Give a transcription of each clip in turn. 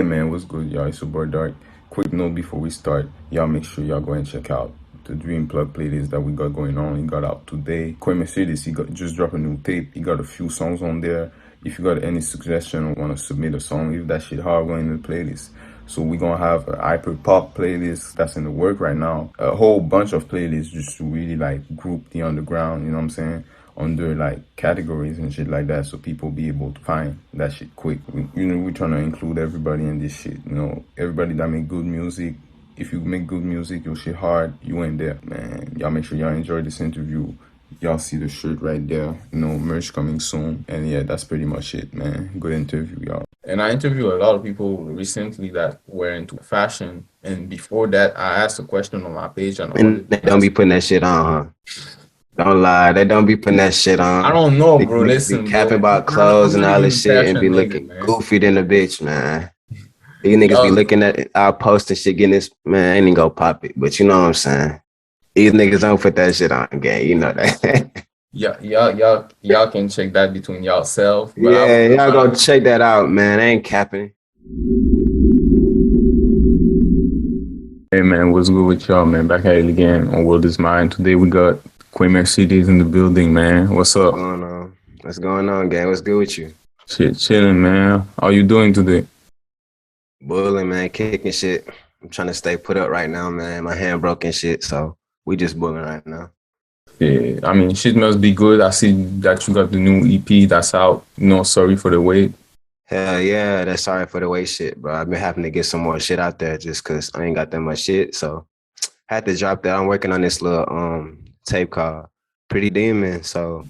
Hey man, what's good, y'all? It's your boy Dark. Quick note before we start, y'all make sure y'all go and check out the Dream Plug playlist that we got going on. He got out today. Quay Mercedes, he got just dropped a new tape. He got a few songs on there. If you got any suggestion or want to submit a song, leave that shit hard going in the playlist. So we gonna have a hyper pop playlist that's in the work right now. A whole bunch of playlists just to really like group the underground, you know what I'm saying? Under like categories and shit like that, so people be able to find that shit quick. We're trying to include everybody in this shit. Everybody that make good music. If you make good music, your shit hard, you ain't there, man. Y'all make sure y'all enjoy this interview. Y'all see the shirt right there. Merch coming soon. And yeah, that's pretty much it, man. Good interview, y'all. And I interviewed a lot of people recently that were into fashion. And before that, I asked a question on my page and I And wanted they to don't ask. be putting that shit on, huh? Don't lie. They don't be putting that shit I on. don't know, These bro. niggas be Listen, capping bro. about I'm clothes and not all even this a shit and be fashion nigga, looking man. goofy than a bitch, man. These niggas be Y'all, looking at our post and shit, getting this, man, I ain't even go pop it. But you know what I'm saying? These niggas don't put that shit on, gang. You know that. y'all can check that between y'allself. But I Yeah, was y'all trying go to. check that out, man. I ain't capping. Hey man, what's good with y'all, man? Back at it again on World is Mine. Today we got Quay Mercedes in the building, man. What's What's up? going on? What's going on, gang? What's good with you? Shit, chilling, man. How you doing today? Bullying, man, kicking shit. I'm trying to stay put up right now, man. My hand broke and shit, so we just bullying right now. Yeah, I mean, shit must be good. I see that you got the new EP that's out. Sorry for the wait. Hell yeah, that's sorry for the wait shit, bro. I've been having to get some more shit out there just cause I ain't got that much shit. So had to drop that. I'm working on this little tape called Pretty Demon. So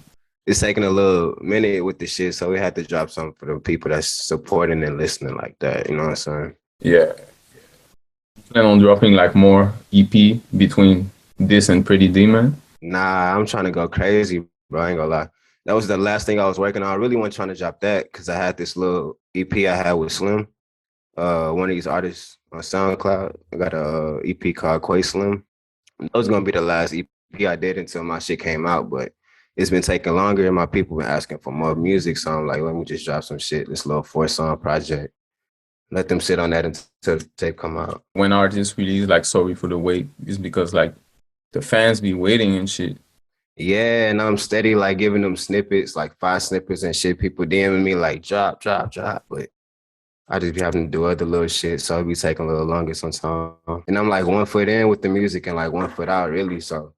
it's taking a little minute with the shit. So we had to drop something for the people that's supporting and listening like that. You know what I'm saying? Yeah, plan on dropping like more EP between this and Pretty Demon. Nah, I'm trying to go crazy, bro. I ain't gonna lie. That was the last thing I was working on. I really wasn't trying to drop that because I had this little EP I had with Slim, one of these artists on SoundCloud. I got a EP called Quay Slim. That was gonna be the last EP I did until my shit came out, but it's been taking longer and my people been asking for more music. So I'm like, let me just drop some shit, this little 4-song project. Let them sit on that until the tape come out. When artists release like Sorry for the Wait, it's because like the fans be waiting and shit. Yeah, and I'm steady like giving them snippets, like 5 snippets and shit. People DMing me like drop, drop, drop. But I just be having to do other little shit. So it be taking a little longer sometimes. And I'm like 1 foot in with the music and like 1 foot out really. So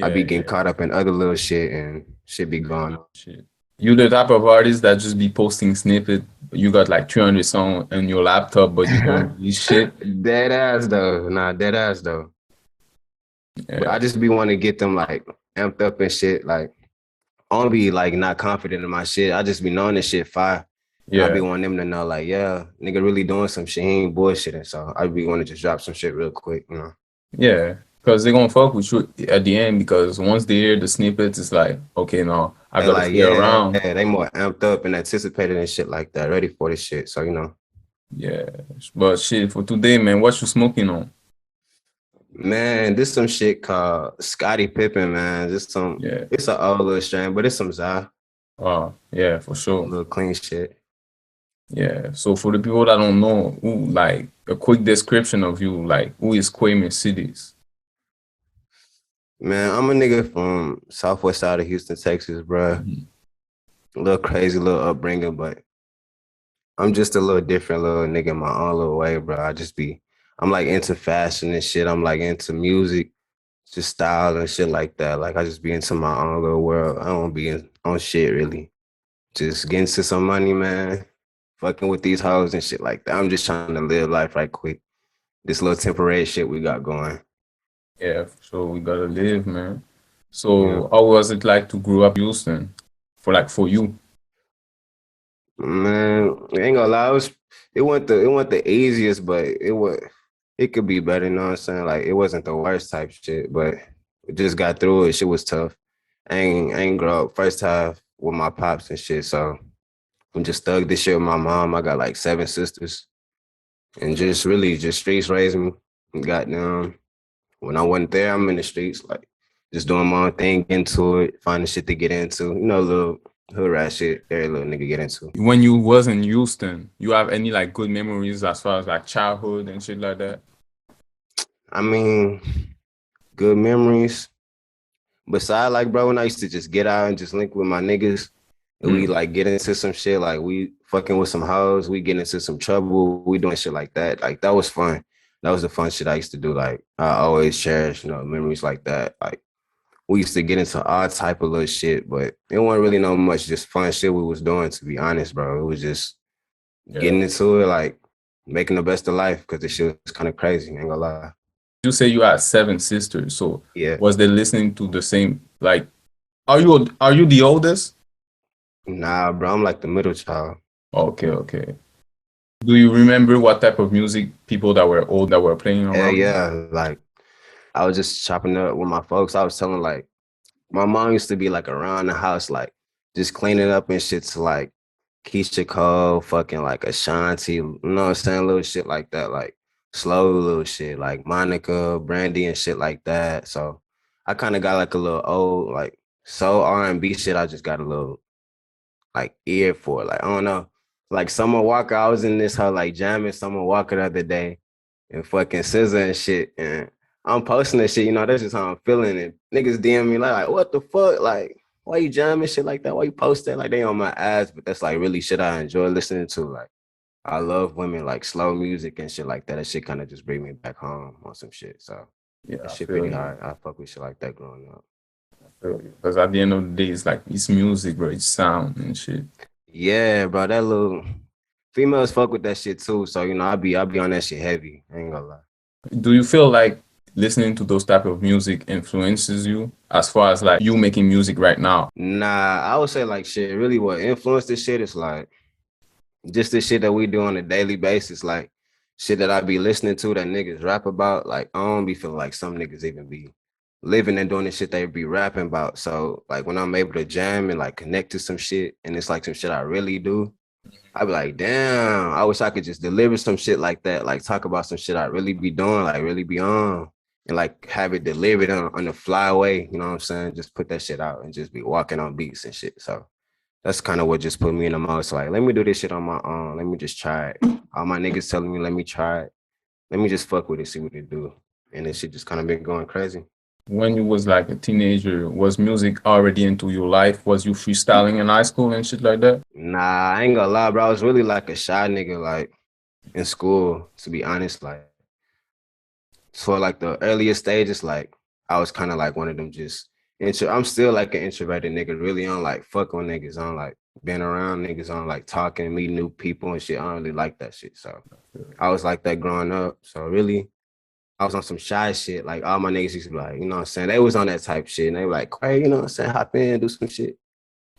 I be Yeah, getting caught up in other little shit and shit be going on. shit. You the type of artist that just be posting snippet. You got like 300 songs on your laptop, but you don't release shit. Dead ass though. Nah, dead ass though. But I Yeah, just be wanting to get them like amped up and shit. Like I don't be like not confident in my shit. I just be knowing this shit fire. And I be yeah, wanting them to know, like, yeah, nigga really doing some shit. He ain't bullshitting. So I be wanting to just drop some shit real quick, you know. yeah. Because they're gonna fuck with you at the end. Because once they hear the snippets, it's like, okay, no, I They gotta like, stay yeah, around. they more amped up and anticipated and shit like that, ready for this shit. So, you know. Yeah, but shit for today, man. What you smoking on? Man, this some shit called Scotty Pippen, man. Just some, Yeah. it's an old little strain, but it's some Za, Yeah, for sure. little clean shit. Yeah. So for the people that don't know, who like a quick description of you, like who is Quay Mercedes? Man, I'm a nigga from southwest side of Houston, Texas, bro. Mhm. A little crazy, little upbringing, but I'm just a little different little nigga in my own little way, bro. I'm like into fashion and shit. I'm like into music, just style and shit like that. Like I just be into my own little world. I don't be on shit really. Just getting to some money, man. Fucking with these hoes and shit like that. I'm just trying to live life right quick. This little temporary shit we got going. Yeah, for sure. We gotta live, man. You know, So how was it like to grow up in Houston? For you? man, I ain't gonna lie. It wasn't the easiest, but it could be better. You know what I'm saying? Like it wasn't the worst type shit, but we just got through it. Shit was tough. I ain't grow up first half with my pops and shit. So I'm just thug this shit with my mom. I got like 7 sisters, and just really just streets raised me. Goddamn. When I wasn't there, I'm in the streets, like just doing my own thing, into it, finding shit to get into. You know, little Hood rat shit, every little nigga get into. When you was in Houston, you have any like good memories as far as like childhood and shit like that? I mean, good memories. Besides, like, bro, when I used to just get out and just link with my niggas, and we like get into some shit, like we fucking with some hoes, we get into some trouble, we doing shit like that. Like that was fun. That was the fun shit I used to do. Like I always cherish, memories like that. Like we used to get into all type of little shit, but it wasn't really no much just fun shit we was doing, to be honest, bro. It was just Yeah. getting into it, like making the best of life, because the shit was kind of crazy, ain't gonna lie. You say you had seven sisters, so Yeah. was they listening to the same like are you the oldest? Nah, bro, I'm like the middle child. Okay, okay. Do you remember what type of music people that were old that were playing Hell around? yeah. Like I was just chopping up with my folks. I was telling like my mom used to be like around the house, like just cleaning up and shit to like Keisha Cole, fucking like Ashanti, you know what I'm saying? Little shit like that, like slow little shit, like Monica, Brandy and shit like that. So I kind of got like a little old, like soul R&B shit. I just got a little like ear for it. Like, I don't know. Like Summer Walker, I was in this her like jamming Summer Walker the other day and fucking scissor and shit. And I'm posting this shit, that's just how I'm feeling. And niggas DM me like, what the fuck? Like, why you jamming shit like that? Why you post that? Like they on my ass, but that's like really shit I enjoy listening to. Like I love women like slow music and shit like that. That shit kind of just bring me back home on some shit. So Yeah, that I shit feel pretty you. hard. I fuck with shit like that growing up. Because at the end of the day, it's like it's music, bro. It's sound and shit. Yeah, bro, that little females fuck with that shit too. So I'll be on that shit heavy. I ain't gonna lie. Do you feel like listening to those type of music influences you as far as like you making music right now? Nah, I would say like shit. Really, what influenced this shit is like just the shit that we do on a daily basis. Like shit that I be listening to that niggas rap about. Like I don't be feeling like some niggas even be living and doing the shit they be rapping about. So like when I'm able to jam and like connect to some shit, and it's like some shit I really do. I be like, damn, I wish I could just deliver some shit like that, like talk about some shit I really be doing, like really be on, and like have it delivered on the flyway. You know what I'm saying? Just put that shit out and just be walking on beats and shit. So that's kind of what just put me in the most. Like, let me do this shit on my own. Let me just try it. All my niggas telling me, let me try it. Let me just fuck with it, see what it do. And this shit just kind of been going crazy. When you was like a teenager, was music already into your life? Was you freestyling in high school and shit like that? Nah, I ain't gonna lie, bro. I was really like a shy nigga, like in school, to be honest. Like, for like the earliest stages, like I was kind of like one of them just I'm still like an introverted nigga, really on like fuck on niggas, on like being around niggas, on like talking, meeting new people and shit. I don't really like that shit. So I was like that growing up. So really, I was on some shy shit. Like all my niggas used to be like, you know what I'm saying? They was on that type shit. And they were like, Quay, you know what I'm saying? Hop in, do some shit.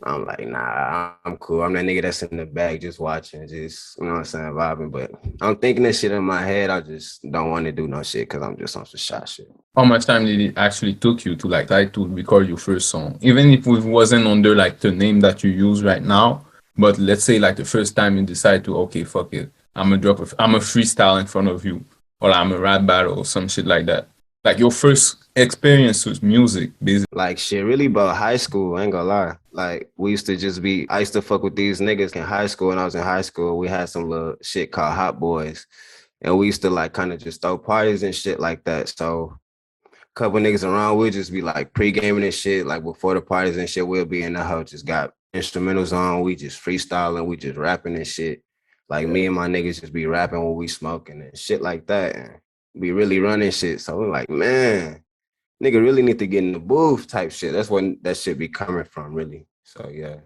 I'm like, nah, I'm cool. I'm that nigga that's in the back just watching, just, you know what I'm saying, vibing. But I'm thinking this shit in my head. I just don't want to do no shit because I'm just on some shot shit. How much time did it actually took you to like try to record your first song? Even if it wasn't under like the name that you use right now, but let's say like the first time you decide to, okay, fuck it, I'm a freestyle in front of you, or I'm a rap battle or some shit like that. Like your first experience with music, basically. Like shit, really about high school, I ain't gonna lie. Like we used to just be, I used to fuck with these niggas in high school. When I was in high school, we had some little shit called Hot Boys. And we used to like kind of just throw parties and shit like that. So couple niggas around, we'll just be like pre-gaming and shit. Like before the parties and shit, we'll be in the house, just got instrumentals on. We just freestyling, we just rapping and shit. Like me and my niggas just be rapping when we smoking and shit like that. And be really running shit. So we're like, man, nigga really need to get in the booth type shit. That's when that shit be coming from, really. So yeah,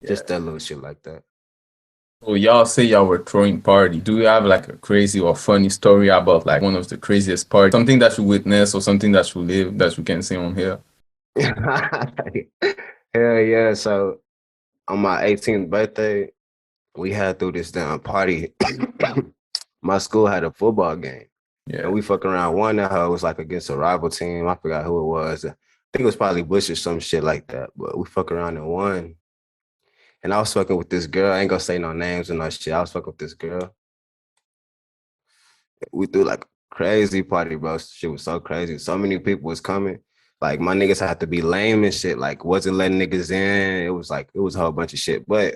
just that little shit like that. So y'all say y'all were throwing party. Do you have like a crazy or funny story about like one of the craziest parties? Something that you witnessed or something that you live that you can say on here? Hell yeah. So on my 18th birthday, we had through this damn party. My school had a football game. And Yeah. we fucking around won that hoe. It was like against a rival team. I forgot who it was. I think it was probably Bush or some shit like that. But we fuck around and won. And I was fucking with this girl. I ain't gonna say no names or no shit. I was fucking with this girl. We threw like a crazy party, bro. Shit was so crazy. So many people was coming. Like my niggas had to be lame and shit. Like wasn't letting niggas in. It was a whole bunch of shit. But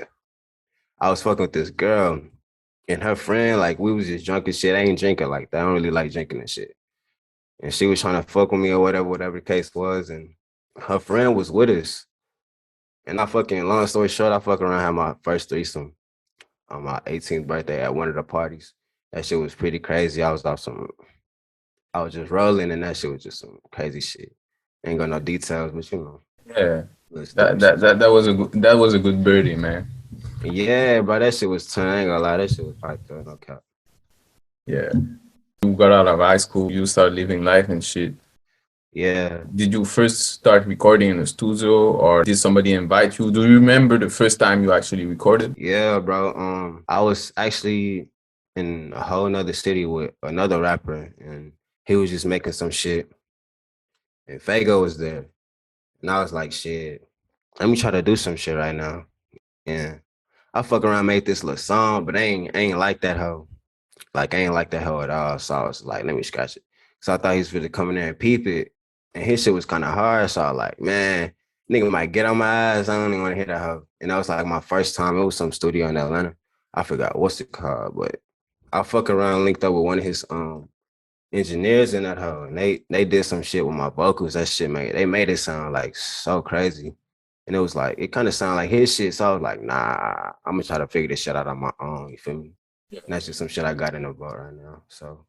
I was fucking with this girl and her friend. Like we was just drunk and shit. I ain't drinking like that. I don't really like drinking and shit. And she was trying to fuck with me or whatever the case was. And her friend was with us. And long story short, I fucking around had my first threesome on my 18th birthday at one of the parties. That shit was pretty crazy. I was just rolling, and that shit was just some crazy shit. Ain't got no details, but you know, Yeah, little that stupid that shit. that, that was a good birdie, man. Yeah, bro, that shit was turn. I ain't gonna lie, that shit was hyped up, no cap. Yeah, you got out of high school, you started living life and shit. Yeah, Did you first start recording in the studio, or did somebody invite you? Do you remember the first time you actually recorded? yeah, bro. I was actually in a whole nother city with another rapper, and he was just making some shit, and Fago was there, and I was like, shit, let me try to do some shit right now. And I fuck around, made this little song, but I ain't like that hoe. Like I ain't like that hoe at all. So I was like, let me scratch it. So I thought he was gonna come in there and peep it. And his shit was kind of hard. So I was like, man, nigga might get on my ass. I don't even want to hear that hoe. And that was like my first time. It was some studio in Atlanta. I forgot what's it called, but I fuck around linked up with one of his engineers in that hoe. And they did some shit with my vocals. That shit they made it sound like so crazy. And it was like, it kind of sounded like his shit. So I was like, nah, I'm gonna try to figure this shit out on my own. You feel me? And that's just some shit I got in the boat right now. So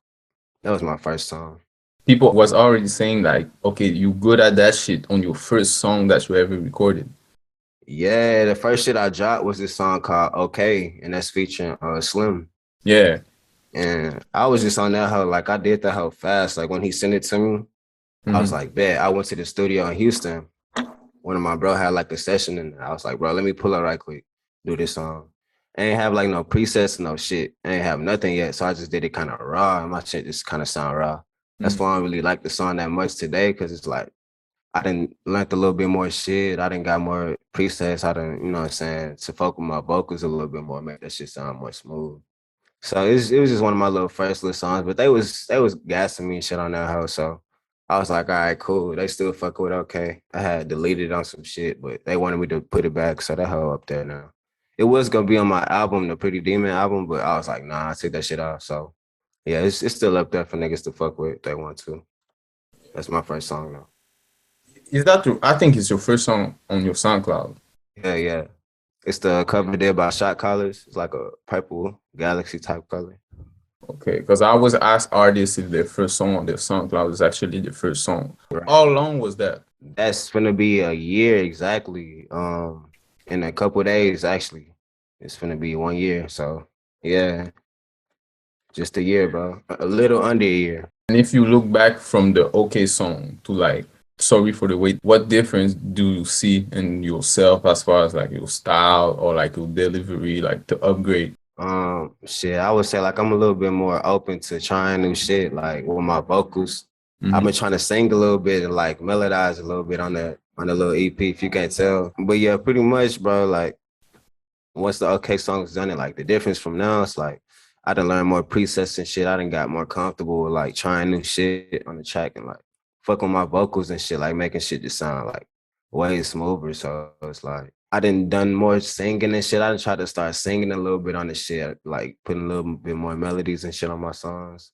that was my first song. People was already saying like, okay, you good at that shit on your first song that you ever recorded. Yeah, the first shit I dropped was this song called Okay, and that's featuring Slim. Yeah. And I was just on that hoe, like I did that hoe fast. Like when he sent it to me, I was Hmm. like, bet. I went to the studio in Houston. One of my bro had like a session, and I was like, bro, let me pull up right quick, do this song. I ain't have like no presets, no shit. I ain't have nothing yet, so I just did it kind of raw, and my shit just kind of sound raw. That's why I don't really like the song that much today, because it's like I didn't learn a little bit more shit. I didn't got more presets. I didn't, you know what I'm saying, to focus my vocals a little bit more, make that shit sound more smooth. So it was just one of my little first little songs, but they was gassing me and shit on that house. So I was like, all right, cool. They still fuck with okay. I had deleted on some shit, but they wanted me to put it back. So that hoe up there now. It was gonna be on my album, the Pretty Demon album, but I was like, nah, I take that shit off. So yeah, it's still up there for niggas to fuck with if they want to. That's my first song though. Is that true? I think it's your first song on your SoundCloud. Yeah, yeah. It's the cover there by Shot Collars. It's like a purple galaxy type color. Okay, because I always ask artists if their first song on their SoundCloud is actually the first song. Right. How long was that? That's gonna be a year exactly. In a couple days actually. It's gonna be 1 year. So yeah, just a year, bro. A little under a year. And if you look back from the OK song to like Sorry for the Wait, what difference do you see in yourself as far as like your style or like your delivery, like to upgrade? Shit, I would say like I'm a little bit more open to trying new shit, like with my vocals. I've been Mm-hmm. trying to sing a little bit and like melodize a little bit on the little EP, if you can't tell. But yeah, pretty much, bro. Like once the OK song's done, it like the difference from now, it's like I done learned more presets and shit. I done got more comfortable with like trying new shit on the track and like fuck with my vocals and shit, like making shit just sound like way smoother. So it's like I done more singing and shit. I done tried to start singing a little bit on the shit, like putting a little bit more melodies and shit on my songs.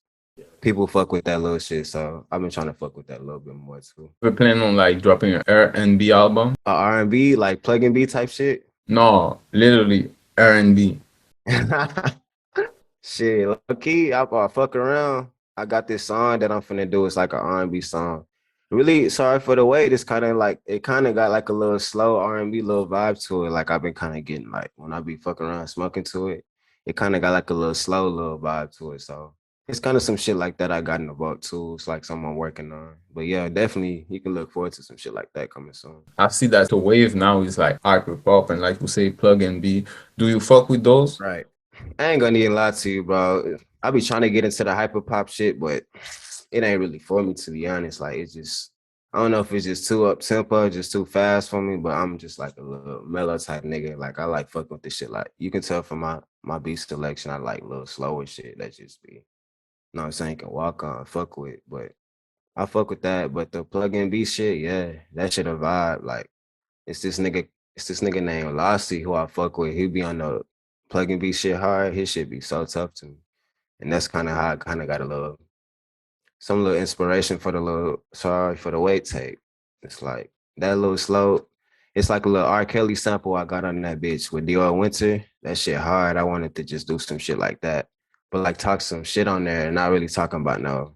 People fuck with that little shit, so I've been trying to fuck with that a little bit more too. We're planning on like dropping an R&B album. R&B, like plug and B type shit. No, literally R&B. Shit, low key, I fuck around. I got this song that I'm finna do. It's like an R&B song. Really sorry for the wait. It's kind of like it kind of got like a little slow R&B little vibe to it. Like I've been kind of getting like when I be fucking around smoking to it, it kind of got like a little slow little vibe to it. So it's kind of some shit like that I got in the boat too. It's like something I'm working on. But yeah, definitely you can look forward to some shit like that coming soon. I see that the wave now is like hyper pop and like you say plug and B. Do you fuck with those? Right. I ain't gonna need to lie to you, bro. I be trying to get into the hyper pop shit, but it ain't really for me to be honest. Like it's just I don't know if it's just too up tempo, just too fast for me, but I'm just like a little mellow type nigga. Like I like fucking with this shit. Like you can tell from my beat selection, I like a little slower shit that just be, you know what I'm saying, can walk on, fuck with. But I fuck with that, but the plug-in beat shit, yeah, that shit a vibe. Like it's this nigga, it's this nigga named Lassie who I fuck with. He be on the plug-in beat shit hard. His shit be so tough to me, and that's kind of how I kind of got a little some little inspiration for the little sorry for the wait tape. It's like that little slow. It's like a little R. Kelly sample I got on that bitch with Dior Winter. That shit hard. I wanted to just do some shit like that, but like talk some shit on there and not really talking about no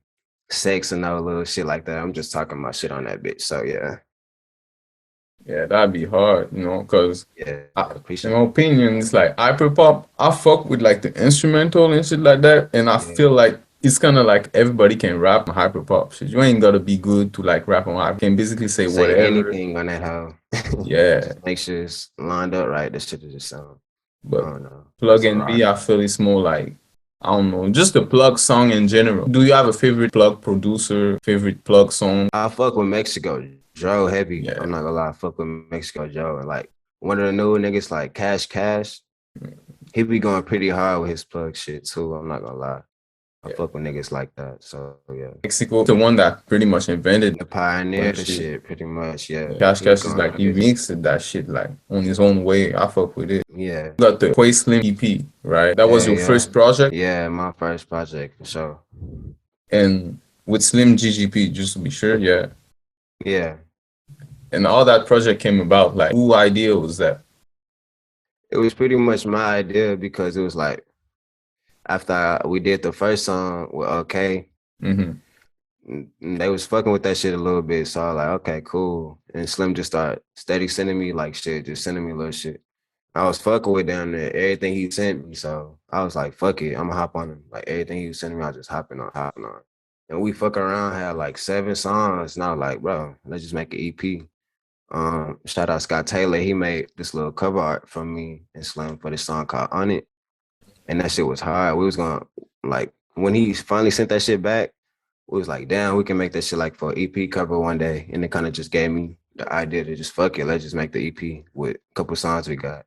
sex and no little shit like that. I'm just talking about shit on that bitch. So yeah, Yeah, that'd be hard, you know, because yeah, in appreciate my it. opinion, it's like hyperpop. I fuck with like the instrumental and shit like that, and I Yeah, feel like it's kind of like everybody can rap on hyperpop shit. You ain't gotta be good to like rap on hyper. You can basically say say whatever. anything on that hoe. Yeah, Just make sure it's lined up right. That shit just sound. I but don't know. plug It's a and B, rock. I feel it's more like I don't know, just the plug song in general. Do you have a favorite plug producer, favorite plug song? I fuck with Mexico Joe heavy. Yeah. I'm not gonna lie, I fuck with Mexico Joe. And like one of the new niggas like Cash, he be going pretty hard with his plug shit too. I'm not gonna lie. I Yeah. fuck with niggas like that. So yeah. Mexico, the one that pretty much invented The pioneer plug the shit. shit, pretty much. Yeah. Cash He Cash is going like he crazy. mixed that shit like on his own way. I fuck with it. Yeah. You got the Quay Slim EP, right? That was Yeah, your yeah. first project, Yeah, my first project for sure. and with Slim GGP, just to be sure, yeah. Yeah. And all that project came about, like, who idea was that? It was pretty much my idea because it was like after we did the first song with OK, Mm-hmm. they was fucking with that shit a little bit. So I was like, okay, cool. And Slim just started steady sending me like shit, just sending me little shit. I was fucking with down there, everything he sent me. So I was like, fuck it, I'm gonna hop on him. Like everything he was sending me, I was just hopping on. And we fuck around, had like 7 songs. And I was like, bro, let's just make an EP. Shout out Scott Taylor. He made this little cover art for me and Slim for this song called On It. And that shit was hard. We was gonna like when he finally sent that shit back, we was like, damn, we can make that shit like for an EP cover one day. And it kind of just gave me the idea to just fuck it. Let's just make the EP with a couple songs we got.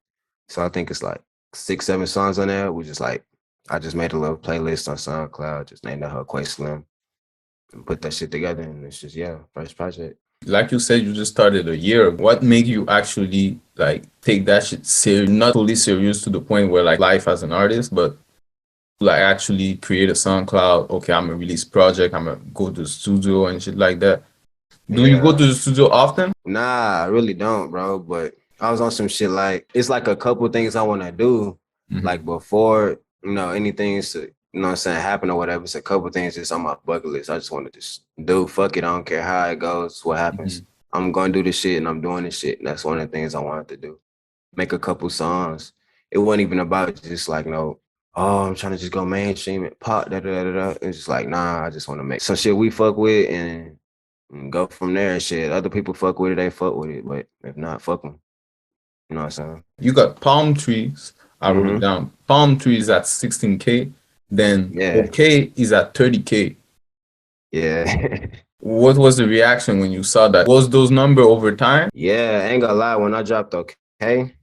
So I think it's like 6, 7 songs on there. We just like, I just made a little playlist on SoundCloud, just named that her Quay Slim and put that shit together. And it's just, yeah, first project. Like you said, you just started a year. What made you actually like take that shit serious, not totally serious to the point where like life as an artist, but like actually create a SoundCloud? Okay, I'm gonna release project. I'm gonna go to the studio and shit like that. Do you go Yeah. to the studio often? Nah, I really don't, bro. But I was on some shit like it's like a couple things I want to do, Mm-hmm. like before anything to what I'm saying happen or whatever. It's a couple things just on my bucket list. I just want to just do. Fuck it, I don't care how it goes, what happens. I'm gonna do this shit and I'm doing this shit. And that's one of the things I wanted to do. Make a couple songs. It wasn't even about just like no. Oh, I'm trying to just go mainstream and pop. Da, da, da, da. It's just like, nah, I just want to make some shit we fuck with and go from there and shit. Other people fuck with it, they fuck with it. But if not, fuck them. You know what I'm saying? You got palm trees. I wrote it Mm-hmm. down. Palm trees at 16K. Then Yeah. okay is at 30K. Yeah. What was the reaction when you saw that? Was those number over time? Yeah. Ain't gonna lie. When I dropped Okay,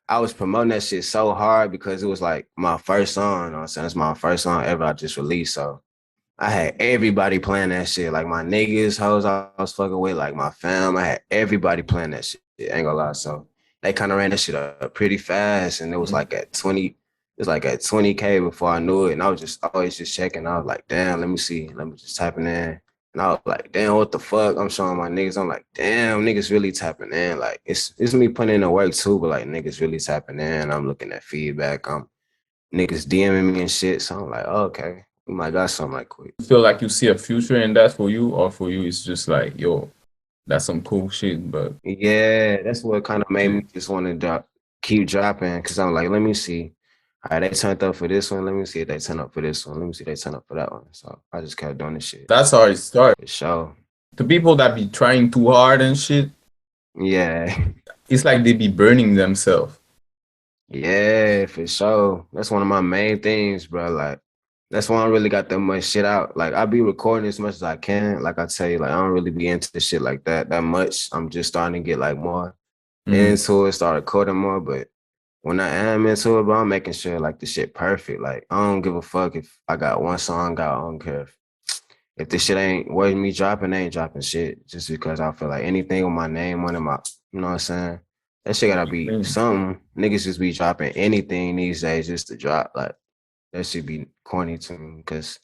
I was promoting that shit so hard because it was like my first song. You know what I'm saying? It's my first song ever I just released. So I had everybody playing that shit. Like my niggas, hoes I was fucking with, like my fam. I had everybody playing that shit. Ain't gonna lie. So they kind of ran that shit up pretty fast. And it was like at 20, it was like at 20K before I knew it. And I was just always just checking. I was like, damn, let me see. Let me just typing in. And I was like, damn, what the fuck? I'm showing my niggas. I'm like, damn, niggas really tapping in. Like it's me putting in the work too, but like niggas really tapping in. I'm looking at feedback. I'm niggas DMing me and shit. So I'm like, oh, okay. We might got something like quick. You feel like you see a future in that for you, or for you it's just like, yo, that's some cool shit, but Yeah, that's what kind of made me shit. just want to keep dropping because I'm like, let me see. All right, they turned up for this one. Let me see if they turn up for this one. Let me see if they turn up for that one. So I just kept doing this shit That's how it starts. for sure. The people that be trying too hard and shit, Yeah, it's like they be burning themselves. yeah, for sure. That's one of my main things, bro. Like, that's why I don't really got that much shit out. Like, I be recording as much as I can. Like I tell you, like I don't really be into the shit like that much. I'm just starting to get like more Mm. into it, start recording more, but when I am into it, bro, I'm making sure like the shit perfect. Like I don't give a fuck if I got one song out. I don't care If this shit ain't worth me dropping, I ain't dropping shit. Just because I feel like anything with my name on it, you know what I'm saying? That shit gotta be something. Niggas just be dropping anything these days just to drop. Like that should be corny to me because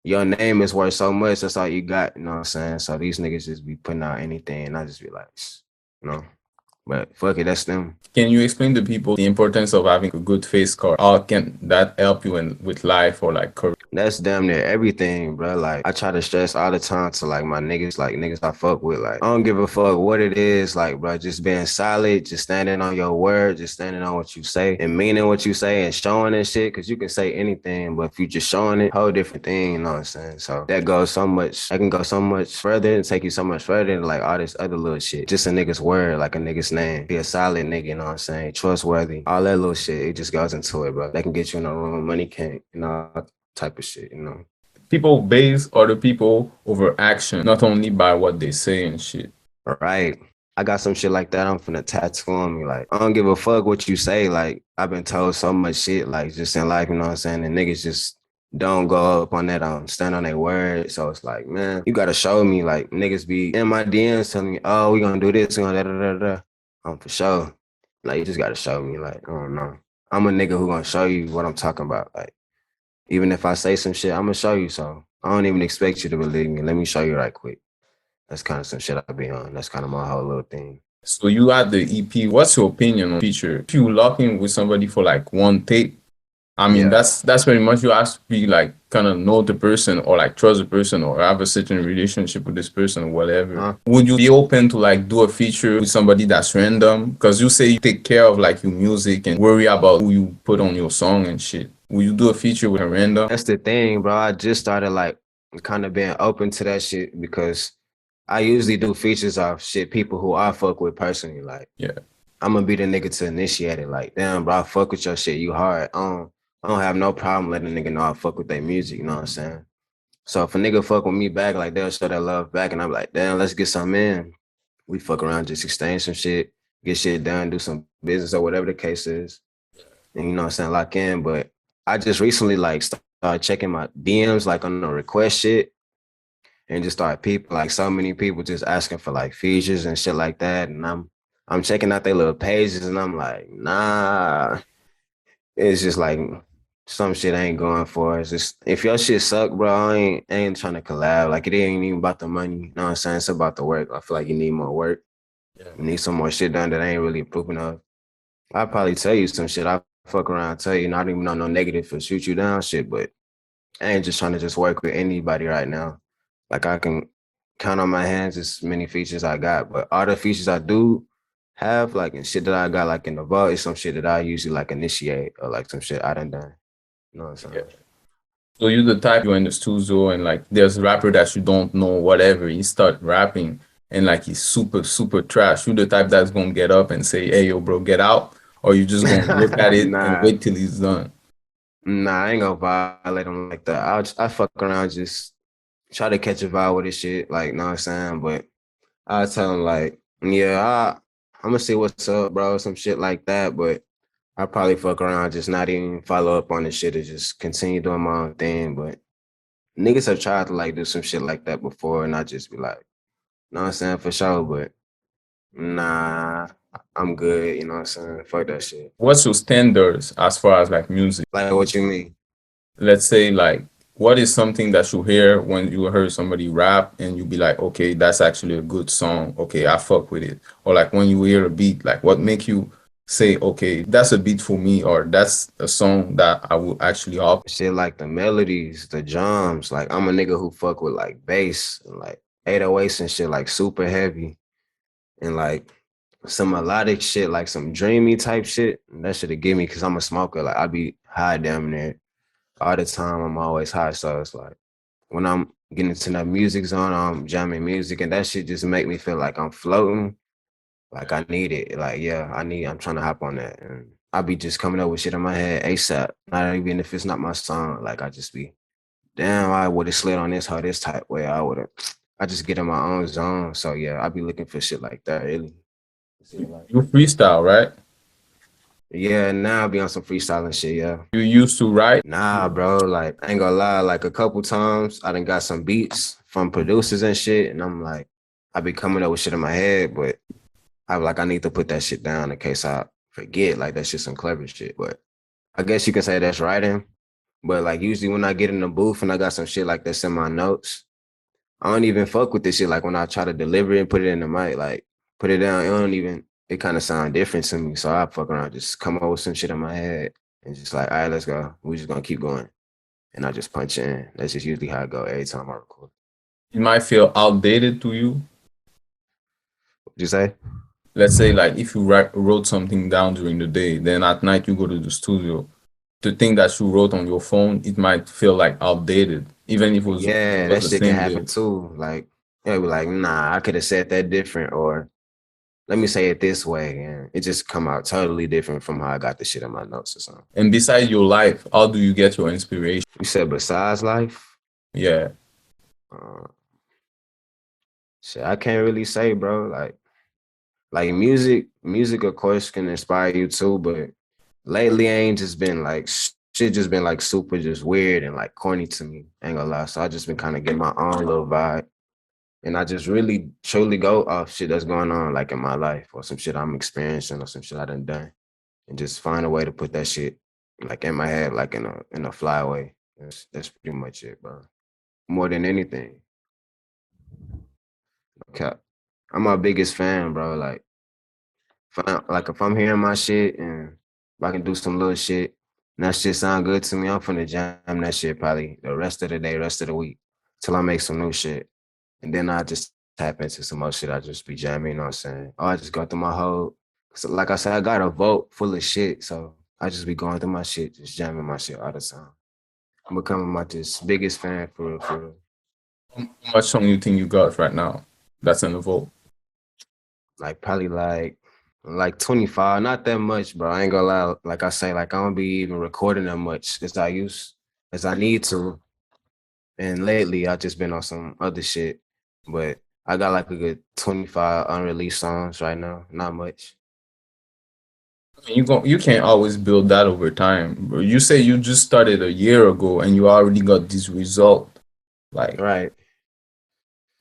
your name is worth so much. That's all you got. You know what I'm saying? So these niggas just be putting out anything, and I just be like, you know. But fuck it, that's them. Can you explain to people the importance of having a good face card? How can that help you with life or like career? That's damn near everything, bro. Like I try to stress all the time to like my niggas, like niggas I fuck with. Like I don't give a fuck what it is, like bro. Just being solid, just standing on your word, just standing on what you say and meaning what you say and showing and shit. Cause you can say anything, but if you just showing it, whole different thing. You know what I'm saying? So that goes so much. That can go so much further and take you so much further than like all this other little shit. Just a nigga's word, like a nigga's name. Be a solid nigga. You know what I'm saying? Trustworthy. All that little shit. It just goes into it, bro. That can get you in a room. Money can't. You know. Type of shit, you know. People base other people over action, not only by what they say and shit. Right. I got some shit like that. I'm finna tattoo on me. Like, I don't give a fuck what you say. Like, I've been told so much shit, like, just in life, you know what I'm saying? And niggas just don't go up on that, stand on their word. So it's like, man, you gotta show me. Like, niggas be in my DMs telling me, oh, we gonna do this, we gonna da. For sure. Like, you just gotta show me. Like, I don't know. I'm a nigga who gonna show you what I'm talking about. Like, even if I say some shit, I'm gonna show you. So I don't even expect you to believe me. Let me show you right quick. That's kind of some shit I be on. That's kind of my whole little thing. So you had the EP. What's your opinion on feature? If you lock in with somebody for like one tape, I mean that's pretty much you have to be like kind of know the person or like trust the person or have a certain relationship with this person or whatever. Would you be open to like do a feature with somebody that's random? Because you say you take care of like your music and worry about who you put on your song and shit. Will you do a feature with a random? That's the thing, bro. I just started like kind of being open to that shit because I usually do features of shit people who I fuck with personally. Like, yeah, I'm gonna be the nigga to initiate it. Like, damn, bro, I fuck with your shit. You hard. I don't have no problem letting a nigga know I fuck with their music. You know what I'm saying? So if a nigga fuck with me back, like they'll show that love back, and I'm like, damn, let's get some in. We fuck around, just exchange some shit, get shit done, do some business or whatever the case is. And you know what I'm saying, lock in. But I just recently like started checking my DMs like on the request shit and just started people like so many people just asking for like features and shit like that. And I'm checking out their little pages and I'm like, nah. It's just like some shit I ain't going for. It's just if your shit suck, bro, I ain't trying to collab. Like it ain't even about the money. You know what I'm saying? It's about the work. I feel like you need more work. You need some more shit done that I ain't really approving of. I'll probably tell you some shit. I fuck around, tell you, not even on no negative for shoot you down shit, but I ain't just trying to just work with anybody right now. Like I can count on my hands as many features I got, but all the features I do have, like and shit that I got like in the vault is some shit that I usually like initiate or like some shit I done. You know what I'm saying? yeah. So you're the type you're in the studio and like there's a rapper that you don't know, whatever, he start rapping and like he's super, super trash. You the type that's gonna get up and say, hey yo bro, get out, or you just gonna look at it and Nah, wait till he's done. I ain't gonna violate them like that. I fuck around, just try to catch a vibe with this shit, like, know what I'm saying? But I tell him like, yeah, I'm gonna see what's up, bro, some shit like that. But I probably fuck around, just not even follow up on the shit and just continue doing my own thing. But niggas have tried to like do some shit like that before, and I just be like, know what I'm saying, for sure. But nah, I'm good. You know what I'm saying? Fuck that shit. What's your standards as far as like music? Like, what you mean? Let's say like what is something that you hear when you heard somebody rap and you be like, okay, that's actually a good song. Okay, I fuck with it. Or like when you hear a beat, like what make you say, okay, that's a beat for me, or that's a song that I will actually hop. Shit like the melodies, the drums. Like, I'm a nigga who fuck with like bass and like 808s and shit, like super heavy. And like some melodic shit, like some dreamy type shit. And that shit'll give me, cause I'm a smoker. Like I be high damn near all the time. I'm always high. So it's like when I'm getting into that music zone, I'm jamming music and that shit just make me feel like I'm floating. Like I need it. Like, yeah, I'm trying to hop on that. And I be just coming up with shit in my head ASAP. Not even if it's not my song. Like I just be, damn, I would have slid on this how this type way. I just get in my own zone. So yeah, I be looking for shit like that, really. You freestyle, right? Yeah, now I be on some freestyling shit, yeah. You used to write? Nah, bro, like I ain't gonna lie, like a couple times I done got some beats from producers and shit, and I'm like, I be coming up with shit in my head, but I'm like, I need to put that shit down in case I forget. Like that shit some clever shit. But I guess you can say that's writing. But like usually when I get in the booth and I got some shit like this in my notes, I don't even fuck with this shit. Like when I try to deliver it and put it in the mic, like put it down, it kind of sound different to me. So I fuck around, just come up with some shit in my head and just like, all right, let's go. We just gonna keep going. And I just punch in. That's just usually how I go every time I record. It might feel outdated to you. What'd you say? Let's say like if you wrote something down during the day, then at night you go to the studio. The thing that you wrote on your phone, it might feel like outdated, even if it Yeah, was that the shit can same happen day. too. Like, it'll be like, nah, I could have said that different, or let me say it this way, and it just come out totally different from how I got the shit in my notes or something. And besides your life, how do you get your inspiration? You said besides life, Yeah. uh, shit, I can't really say, bro. Like music of course can inspire you too, but lately I ain't just been like shit just been like super just weird and like corny to me. Ain't gonna lie. So I just been kind of getting my own little vibe. And I just really truly go off shit that's going on like in my life or some shit I'm experiencing or some shit I done and just find a way to put that shit like in my head, like in a flyway. That's pretty much it, bro. More than anything. Okay. I'm my biggest fan, bro. If I'm hearing my shit and if I can do some little shit and that shit sound good to me, I'm finna jam that shit probably the rest of the day, rest of the week, till I make some new shit. And then I just tap into some more shit. I just be jamming, you know what I'm saying? Or I just go through my whole, so like I said, I got a vault full of shit. So I just be going through my shit, just jamming my shit all the time. I'm becoming my just biggest fan for real, for real. How much song you think you got right now that's in the vault? Like probably like 25, not that much, bro. I ain't gonna lie. Like I say, like I don't be even recording that much as I need to. And lately I just been on some other shit. But I got like a good 25 unreleased songs right now. Not much. You can't always build that over time, bro. You say you just started a year ago and you already got this result. Like, Right.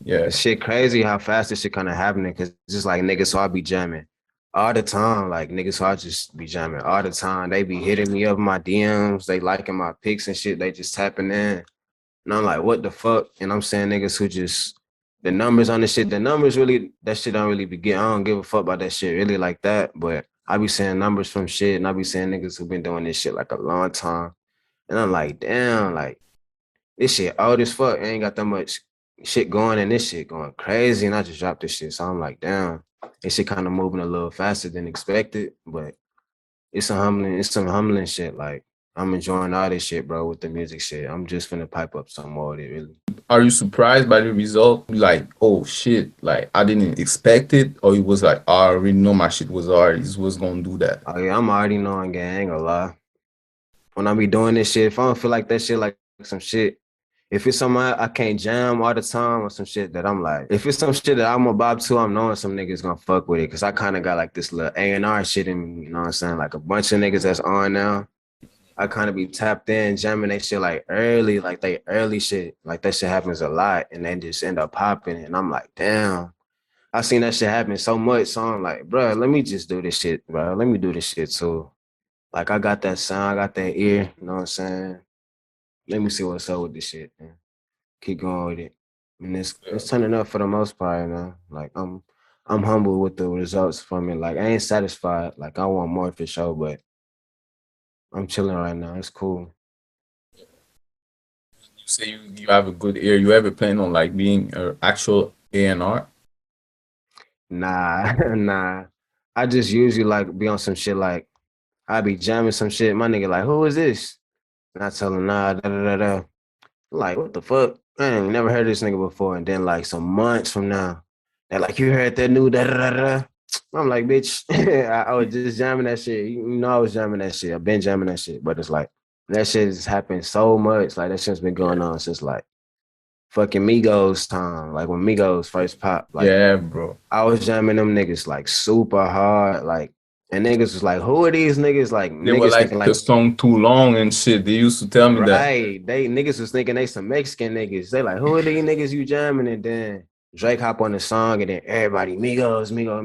yeah. It's shit crazy how fast this shit kind of happening. Cause it's just like niggas, so I be jamming all the time. Like niggas, so I just be jamming all the time. They be hitting me up in my DMs. They liking my pics and shit. They just tapping in. And I'm like, what the fuck? And I'm saying niggas who just the numbers on the shit, the numbers really, that shit don't really be getting. I don't give a fuck about that shit really like that. But I be saying numbers from shit, and I be saying niggas who been doing this shit like a long time. And I'm like, damn, like this shit old as fuck. I ain't got that much shit going and this shit going crazy. And I just dropped this shit. So I'm like, damn, this shit kind of moving a little faster than expected. But it's some humbling shit. Like I'm enjoying all this shit, bro, with the music shit. I'm just finna pipe up some more of it, really. Are you surprised by the result? Like, oh shit, like I didn't expect it, or it was like, I already know my shit was already was gonna do that. Oh yeah, I'm already knowing, gang. I ain't gonna lie. When I be doing this shit, if I don't feel like that shit, like some shit, if it's something I can't jam all the time or some shit that I'm like, if it's some shit that I'm about to, I'm knowing some niggas gonna fuck with it. Cause I kind of got like this little A&R shit in me, you know what I'm saying? Like a bunch of niggas that's on now. I kind of be tapped in, jamming they shit like early, like they early shit. Like that shit happens a lot and they just end up popping. And I'm like, damn, I seen that shit happen so much. So I'm like, bro, let me just do this shit, bro. Let me do this shit too. Like I got that sound, I got that ear, you know what I'm saying? Let me see what's up with this shit, man. Keep going with it. And it's turning up for the most part, man. Like I'm humble with the results from it. Like I ain't satisfied. Like I want more for sure, but I'm chilling right now. It's cool. You say you have a good ear. You ever plan on like being an actual A&R? Nah, nah. I just usually like be on some shit like I be jamming some shit. My nigga like, who is this? And I tell him, nah, da da da da. Like, what the fuck? I ain't never heard this nigga before. And then like some months from now, they're like, you heard that new da da da da? I'm like, bitch, I was just jamming that shit. You know, I was jamming that shit. I've been jamming that shit. But it's like, that shit has happened so much. Like, that shit's been going on since like fucking Migos time. Like, when Migos first popped, like, Yeah, bro. I was jamming them niggas like super hard. Like, And niggas was like, who are these niggas? Like They were niggas thinking like the like, song too long and shit. They used to tell me that. right. They niggas was thinking they some Mexican niggas. They like, who are these niggas you jamming? And then Drake hop on the song and then everybody, Migos, Migos,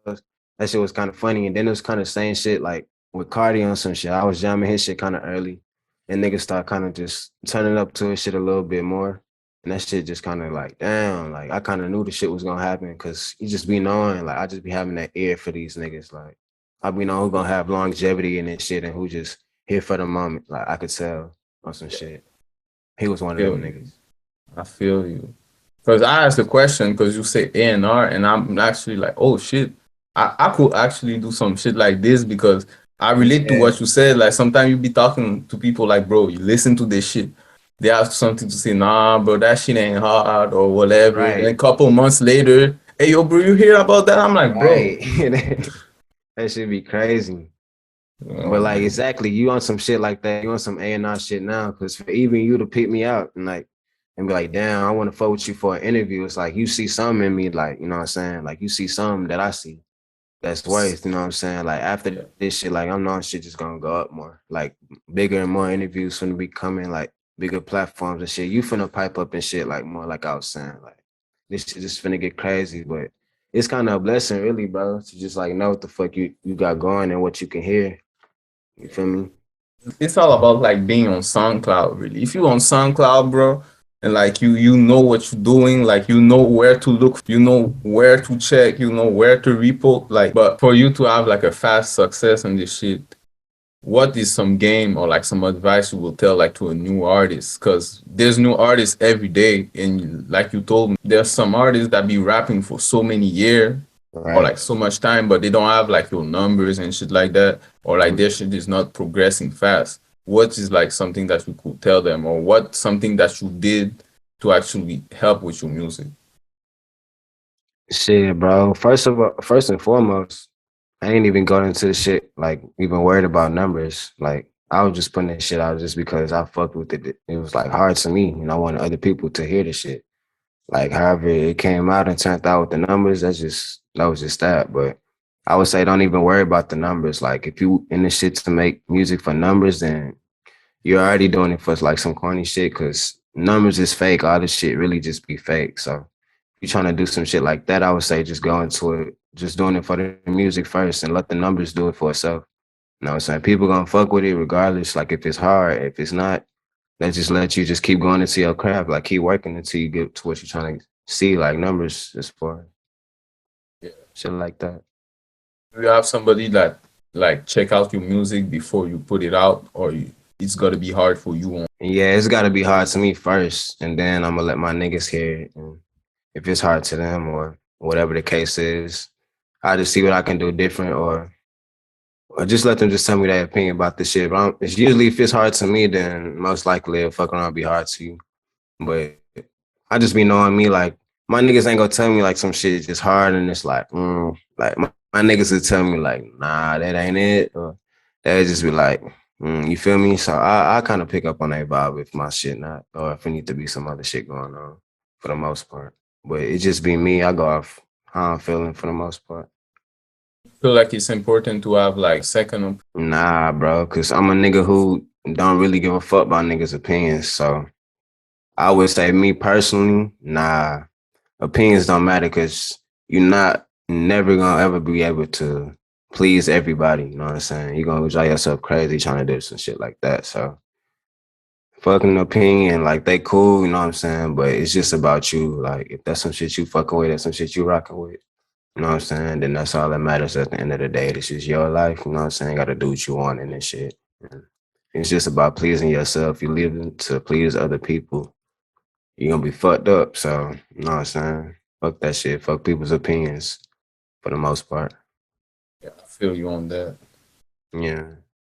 Migos. That shit was kind of funny. And then it was kind of saying shit like with Cardi on some shit. I was jamming his shit kind of early. And niggas start kind of just turning up to his shit a little bit more. And that shit just kind of like, damn, like I kind of knew the shit was gonna happen because you just be knowing, like I just be having that ear for these niggas. Like I be knowing who gonna have longevity in this shit and who just here for the moment. Like I could tell on some shit. He was one of Feel them you. niggas. I feel you. Because I asked the question because you say A&R, and I'm actually like, oh shit, I could actually do some shit like this because I relate to Yeah, what you said. Like sometimes you be talking to people like, bro, you listen to this shit. They have something to say, nah, bro, that shit ain't hard or whatever. And a right, couple months later, hey, yo, bro, you hear about that? I'm like, bro. right. That should be crazy. But Oh, like man. exactly, you on some shit like that. You on some A&R shit now. Cause for even you to pick me out and be like, damn, I want to fuck with you for an interview. It's like you see something in me, like, you know what I'm saying? Like you see something that I see. That's worth, you know what I'm saying? Like after Yeah. this shit, like I'm knowing shit just gonna go up more. Like bigger and more interviews finna be coming, like bigger platforms and shit. You finna pipe up and shit, like more like I was saying. Like this shit just finna get crazy. But it's kind of a blessing, really, bro, to just like know what the fuck you got going and what you can hear. You feel me? It's all about like being on SoundCloud, really. If you on SoundCloud, bro, and like you know what you're doing, like you know where to look, you know where to check, you know where to report, like. But for you to have like a fast success in this shit, what is some game or like some advice you will tell like to a new artist? Because there's new artists every day, and like you told me, there's some artists that be rapping for so many years or Right. like so much time, but they don't have like your numbers and shit like that, or like Mhm. their shit is not progressing fast. What is like something that you could tell them, or what something that you did to actually help with your music? Shit, bro. First and foremost, I ain't even going into the shit like even worried about numbers. Like I was just putting this shit out just because I fucked with it. It was like hard to me, and I wanted other people to hear the shit. Like however it came out and turned out with the numbers, that was just that. But I would say don't even worry about the numbers. Like if you in the shit to make music for numbers, then you're already doing it for like some corny shit because numbers is fake. All this shit really just be fake. So if you're trying to do some shit like that, I would say just go into it, just doing it for the music first and let the numbers do it for itself. You know what I'm saying? People gonna fuck with it regardless. Like if it's hard, if it's not, they just let you just keep going into your craft, like keep working until you get to what you're trying to see, like numbers as far Yeah. shit like that. Do you have somebody that like check out your music before you put it out, or it's gotta be hard for you on? And yeah, it's gotta be hard to me first, and then I'm gonna let my niggas hear it. And if it's hard to them or whatever the case is, I just see what I can do different or just let them just tell me their opinion about the shit. But it's usually if it's hard to me, then most likely it'll fuck around and be hard to you. But I just be knowing me like my niggas ain't gonna tell me like some shit is just hard and it's like my niggas would tell me like nah that ain't it or they just be like you feel me. So I kind of pick up on that vibe if my shit not or if it need to be some other shit going on for the most part. But it just be me. I go off how I'm feeling for the most part. Feel like it's important to have like second opinion. Nah, bro, cause I'm a nigga who don't really give a fuck about niggas' opinions. So I would say me personally, nah, opinions don't matter because you're not never gonna ever be able to please everybody. You know what I'm saying? You're gonna drive yourself crazy trying to do some shit like that. So fucking opinion, like they cool, you know what I'm saying? But it's just about you. Like if that's some shit you fucking with, that's some shit you rocking with. You know what I'm saying? Then that's all that matters at the end of the day. This is your life. You know what I'm saying? Gotta do what you want in this shit. And it's just about pleasing yourself. You live to please other people, you're gonna be fucked up. So, you know what I'm saying? Fuck that shit. Fuck people's opinions for the most part. Yeah, I feel you on that. Yeah.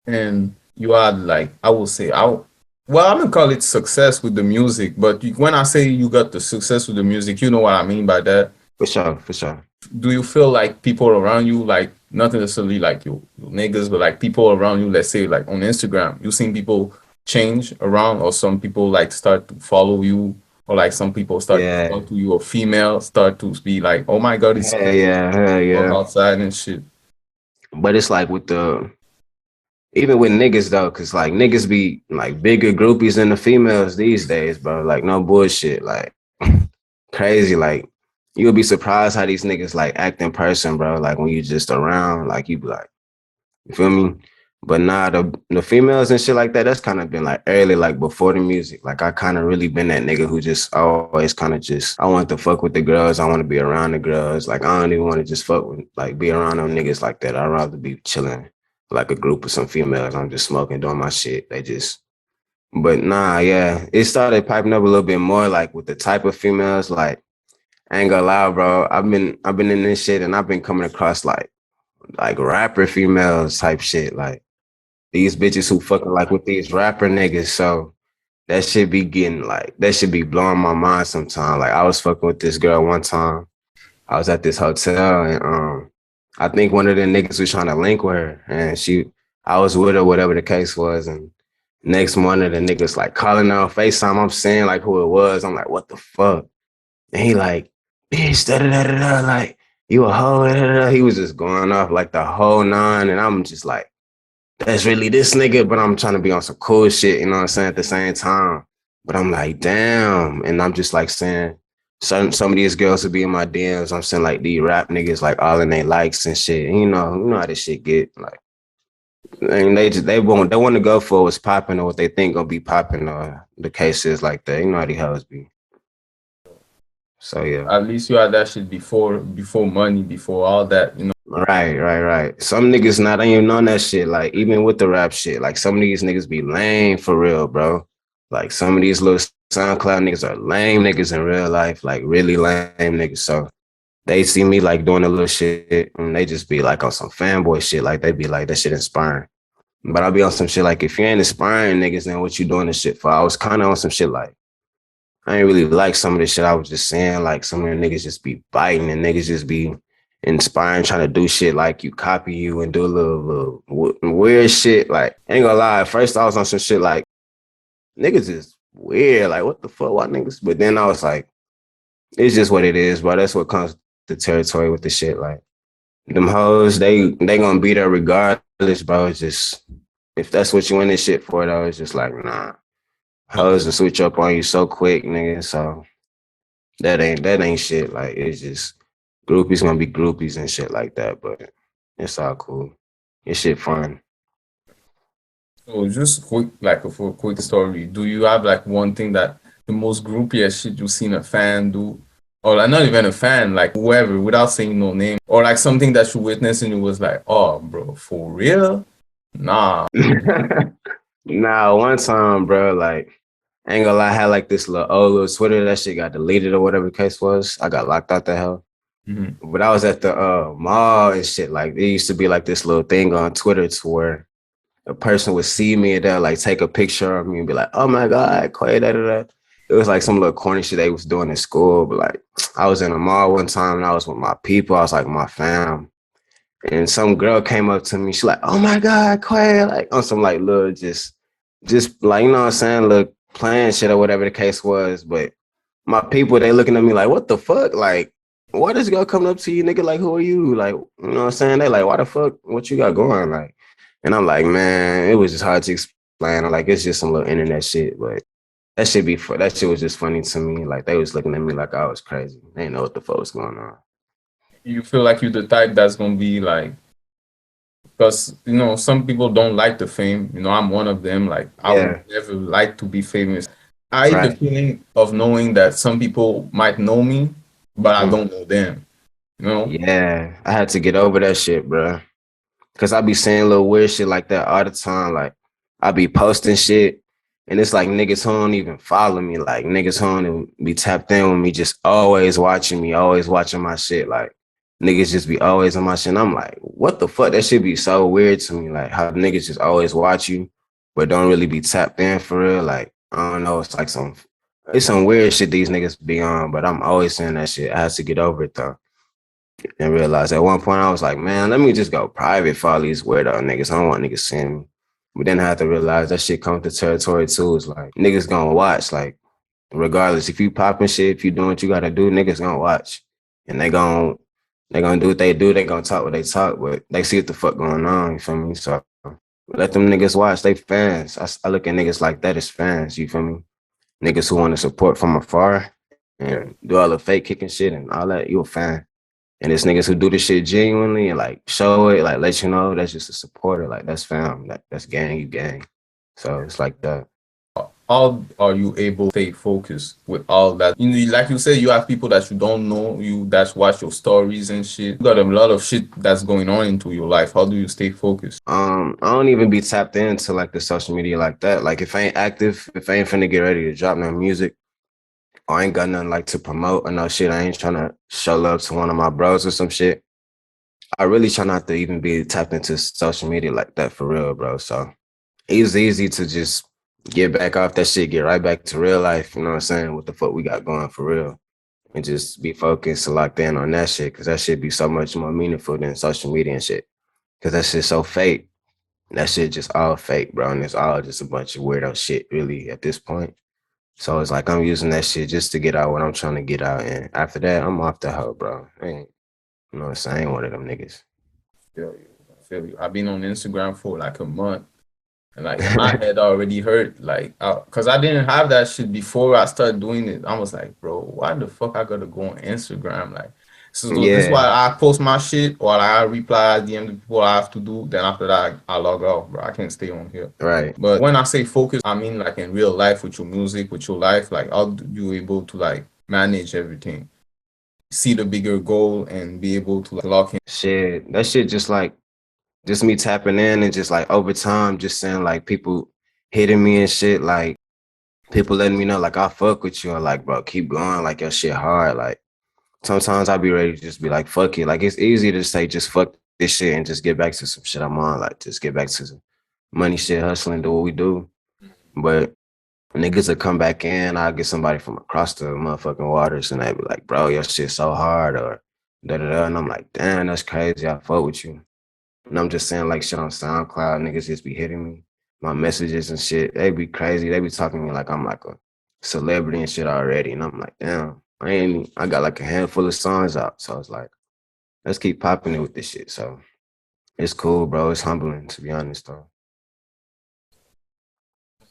And you had like I will say well, I'm gonna call it success with the music, but when I say you got the success with the music, you know what I mean by that. For sure. For sure. Do you feel like people around you, like not necessarily like your niggas, but like people around you, let's say like on Instagram, you seen people change around, or some people like start to follow you, or like some people start to Yeah. talk to you, or female start to be like, oh my god, it's Hell yeah. Hell walk yeah. outside and shit. But it's like with the even with niggas though, cause like niggas be like bigger groupies than the females these days, bro. Like no bullshit, like crazy. Like you'll be surprised how these niggas like act in person, bro. Like when you just around, like you be like, you feel me? But nah, the females and shit like that, that's kind of been like early, like before the music. Like I kind of really been that nigga who just always kind of just, I want to fuck with the girls. I want to be around the girls. Like I don't even want to just fuck with, like be around them niggas like that. I'd rather be chilling like a group of some females. I'm just smoking, doing my shit. They just, but nah, yeah. It started piping up a little bit more like with the type of females. Like I ain't gonna lie, bro. I've been in this shit and I've been coming across like rapper females type shit. Like these bitches who fucking like with these rapper niggas. So that should be getting like that should be blowing my mind sometime. Like I was fucking with this girl one time. I was at this hotel and I think one of the niggas was trying to link with her and I was with her, whatever the case was. And next morning the niggas like calling her on FaceTime. I'm saying like who it was. I'm like, what the fuck? And he like, bitch, da da da da da, like you a hoe, da, da, da. He was just going off like the whole nine. And I'm just like, that's really this nigga, but I'm trying to be on some cool shit, you know what I'm saying, at the same time. But I'm like, damn. And I'm just like saying, some of these girls would be in my DMs. I'm saying like these rap niggas like all in their likes and shit. And you know how this shit get. Like, and they want to go for what's popping or what they think gonna be popping or the cases like that. You know how these hoes be. So yeah. At least you had that shit before money, before all that, you know. Right. Some niggas not ain't even on that shit. Like even with the rap shit, like some of these niggas be lame for real, bro. Like some of these little SoundCloud niggas are lame niggas in real life, like really lame niggas. So they see me like doing a little shit and they just be like on some fanboy shit. Like they be like, that shit inspiring. But I'll be on some shit like, if you ain't inspiring niggas, then what you doing this shit for? I was kind of on some shit like, I ain't really like some of the shit I was just saying. Like some of the niggas just be biting and niggas just be inspiring, trying to do shit like you copy you and do a little weird shit. Like, ain't gonna lie, at first I was on some shit like, niggas is weird. Like, what the fuck, why niggas? But then I was like, it's just what it is, bro. That's what comes to territory with the shit. Like, them hoes, they gonna be there regardless, bro. It's just, if that's what you in this shit for, though, it's just like, nah. Hoes will switch up on you so quick, nigga. So that ain't shit. Like, it's just, groupies gonna be groupies and shit like that, but it's all cool. It's shit fun. So just quick, like for a quick story, do you have like one thing that the most groupiest shit you've seen a fan do? Or like not even a fan, like whoever, without saying no name. Or like something that you witnessed and it was like, oh bro, for real? Nah. Nah, one time, bro, like, I ain't gonna lie, I had like this little Twitter, that shit got deleted or whatever the case was. I got locked out the hell. Mm-hmm. But I was at the mall and shit. Like, it used to be like this little thing on Twitter to where a person would see me and they'll like take a picture of me and be like, oh my God, Quay, da da da. It was like some little corny shit they was doing in school. But like, I was in a mall one time and I was with my people. I was like, my fam. And some girl came up to me. She like, oh my God, Quay, like on some like little just like, you know what I'm saying, little playing shit or whatever the case was. But my people, they looking at me like, what the fuck? Like, why this girl coming up to you, nigga? Like, who are you? Like, you know what I'm saying? They like, why the fuck? What you got going? Like, and I'm like, man, it was just hard to explain. I'm like, it's just some little internet shit, but that shit was just funny to me. Like, they was looking at me like I was crazy. They didn't know what the fuck was going on. You feel like you're the type that's gonna be like, because you know some people don't like the fame. You know, I'm one of them. Like I would never like to be famous. I hate the feeling of knowing that some people might know me, but I don't know them. You know? Yeah, I had to get over that shit, bro. Cause I be saying little weird shit like that all the time. Like I be posting shit, and it's like niggas who don't even follow me. Like niggas who don't be tapped in with me, just always watching me, always watching my shit. Like niggas just be always on my shit. And I'm like, what the fuck? That shit be so weird to me. Like how niggas just always watch you, but don't really be tapped in for real. Like I don't know. It's like it's some weird shit these niggas be on. But I'm always saying that shit. I had to get over it though. And realized at one point I was like, man, let me just go private for all these weirdo niggas. I don't want niggas seeing me. But then I had to realize that shit comes to territory too. It's like niggas gonna watch. Like regardless, if you popping shit, if you doing what you gotta do, niggas gonna watch. And they gonna They gonna do what they do. They gonna talk what they talk, but they see what the fuck going on. You feel me? So let them niggas watch. They fans. I look at niggas like that as fans. You feel me? Niggas who want to support from afar and do all the fake kicking shit and all that. You a fan. And it's niggas who do this shit genuinely and like show it, like let you know that's just a supporter. Like that's fam. Like that's gang. You gang. So it's like that. How are you able to stay focused with all that? You know, like you said, you have people that you don't know, you that watch your stories and shit. You got a lot of shit that's going on into your life. How do you stay focused? I don't even be tapped into like the social media like that. Like if I ain't active, if I ain't finna get ready to drop no music, or I ain't got nothing like to promote or no shit. I ain't trying to show love to one of my bros or some shit. I really try not to even be tapped into social media like that for real, bro. So it's easy to just get back off that shit, get right back to real life. You know what I'm saying? What the fuck we got going for real. And just be focused and locked in on that shit. Cause that shit be so much more meaningful than social media and shit. Cause that shit's so fake. That shit just all fake, bro. And it's all just a bunch of weirdo shit, really, at this point. So it's like I'm using that shit just to get out what I'm trying to get out. And after that, I'm off the hoe, bro. I ain't, you know what I'm saying? I ain't one of them niggas. Feel you. I feel you. I've been on Instagram for like a month. And like my head already hurt, like, cause I didn't have that shit before I started doing it. I was like, bro, why the fuck I gotta go on Instagram? Like, so this is why Yeah, I post my shit or like, I reply, DM the people I have to do. Then after that, I log off, bro. I can't stay on here. right. But when I say focus, I mean like in real life with your music, with your life. Like, how do you able to like manage everything, see the bigger goal, and be able to like, lock in? Shit, that shit just me tapping in and just like over time, just saying like people hitting me and shit, like people letting me know like I fuck with you and like, bro, keep going, like your shit hard. Like sometimes I be ready to just be like, fuck it. Like it's easy to say just fuck this shit and just get back to some shit I'm on. Like just get back to some money shit, hustling, do what we do. But niggas will come back in, I'll get somebody from across the motherfucking waters and they be like, bro, your shit so hard or da da da. And I'm like, damn, that's crazy. I fuck with you. And I'm just saying like shit on SoundCloud, niggas just be hitting me. My messages and shit, they be crazy. They be talking to me like I'm like a celebrity and shit already. And I'm like, damn, I got like a handful of songs out. So it's like, let's keep popping it with this shit. So it's cool, bro. It's humbling to be honest though.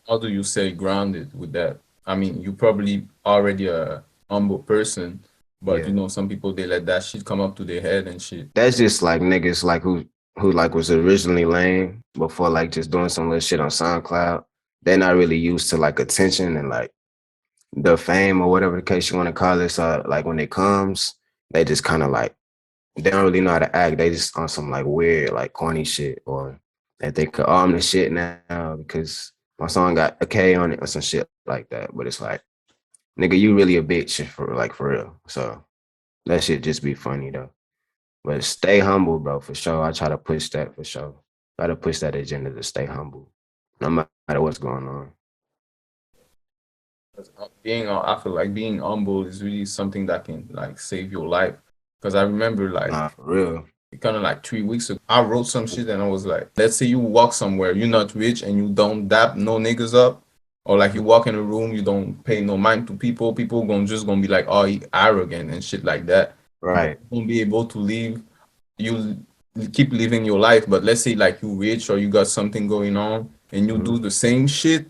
How do you stay grounded with that? I mean, you probably already a humble person, but you Yeah. know, some people they let that shit come up to their head and shit. That's just like niggas like who like was originally lame before like just doing some little shit on SoundCloud. They're not really used to like attention and like the fame or whatever the case you want to call it. So like when it comes, they just kind of like they don't really know how to act. They just on some like weird, like corny shit, or they think, oh, I'm the shit now because my song got a K on it or some shit like that. But it's like, nigga, you really a bitch for real. So that shit just be funny though. But stay humble, bro, for sure. I try to push that for sure. Try to push that agenda to stay humble, no matter what's going on. 'Cause, I feel like being humble is really something that can like save your life. Because I remember like Nah, for real. kind of like 3 weeks ago, I wrote some shit and I was like, let's say you walk somewhere, you're not rich and you don't dap no niggas up, or like you walk in a room, you don't pay no mind to people, people gonna be like, oh, he arrogant and shit like that. Right. You won't be able to live, you keep living your life. But let's say like you rich or you got something going on and you do Mhm. the same shit,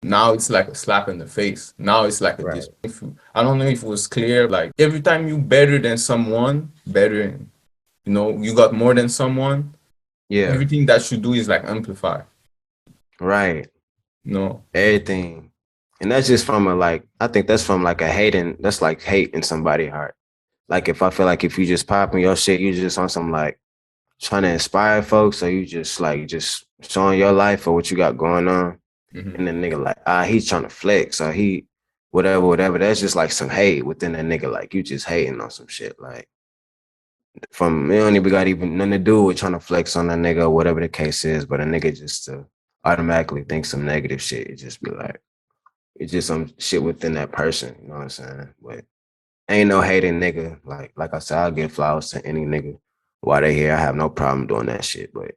now it's like a slap in the face. Now it's like a Right. I don't know if it was clear. Like every time you better than someone, better, you know, you got more than someone, Yeah. everything that you do is like amplify. Right. No. Everything. And that's just from a like, I think that's from like a hating, that's like hate in somebody's heart. Like if I feel like if you just popping your shit, you just on some like trying to inspire folks, or you just like just showing your life or what you got going on. Hmm. And then nigga like, he's trying to flex or he whatever, whatever. That's just like some hate within that nigga. Like you just hating on some shit. Like from it don't even got even nothing to do with trying to flex on that nigga or whatever the case is, but a nigga just to automatically think some negative shit. It just be like it's just some shit within that person, you know what I'm saying? But ain't no hating nigga. Like I said, I'll give flowers to any nigga while they here. I have no problem doing that shit. But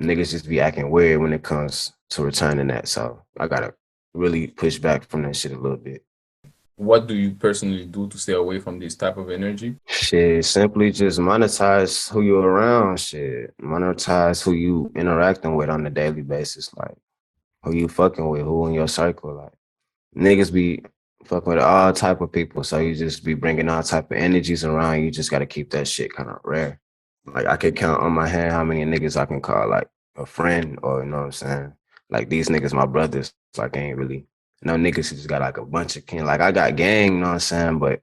niggas just be acting weird when it comes to returning that. So I gotta really push back from that shit a little bit. What do you personally do to stay away from this type of energy? Shit, simply just monetize who you around. Shit, monetize who you interacting with on a daily basis. Like who you fucking with, who in your circle. Like niggas be fucking with all type of people, so you just be bringing all type of energies around. You just got to keep that shit kind of rare. Like I could count on my hand how many niggas I can call like a friend, or you know what I'm saying. Like these niggas, my brothers. Like I ain't really no niggas who just got like a bunch of kin. Like I got gang, you know what I'm saying, but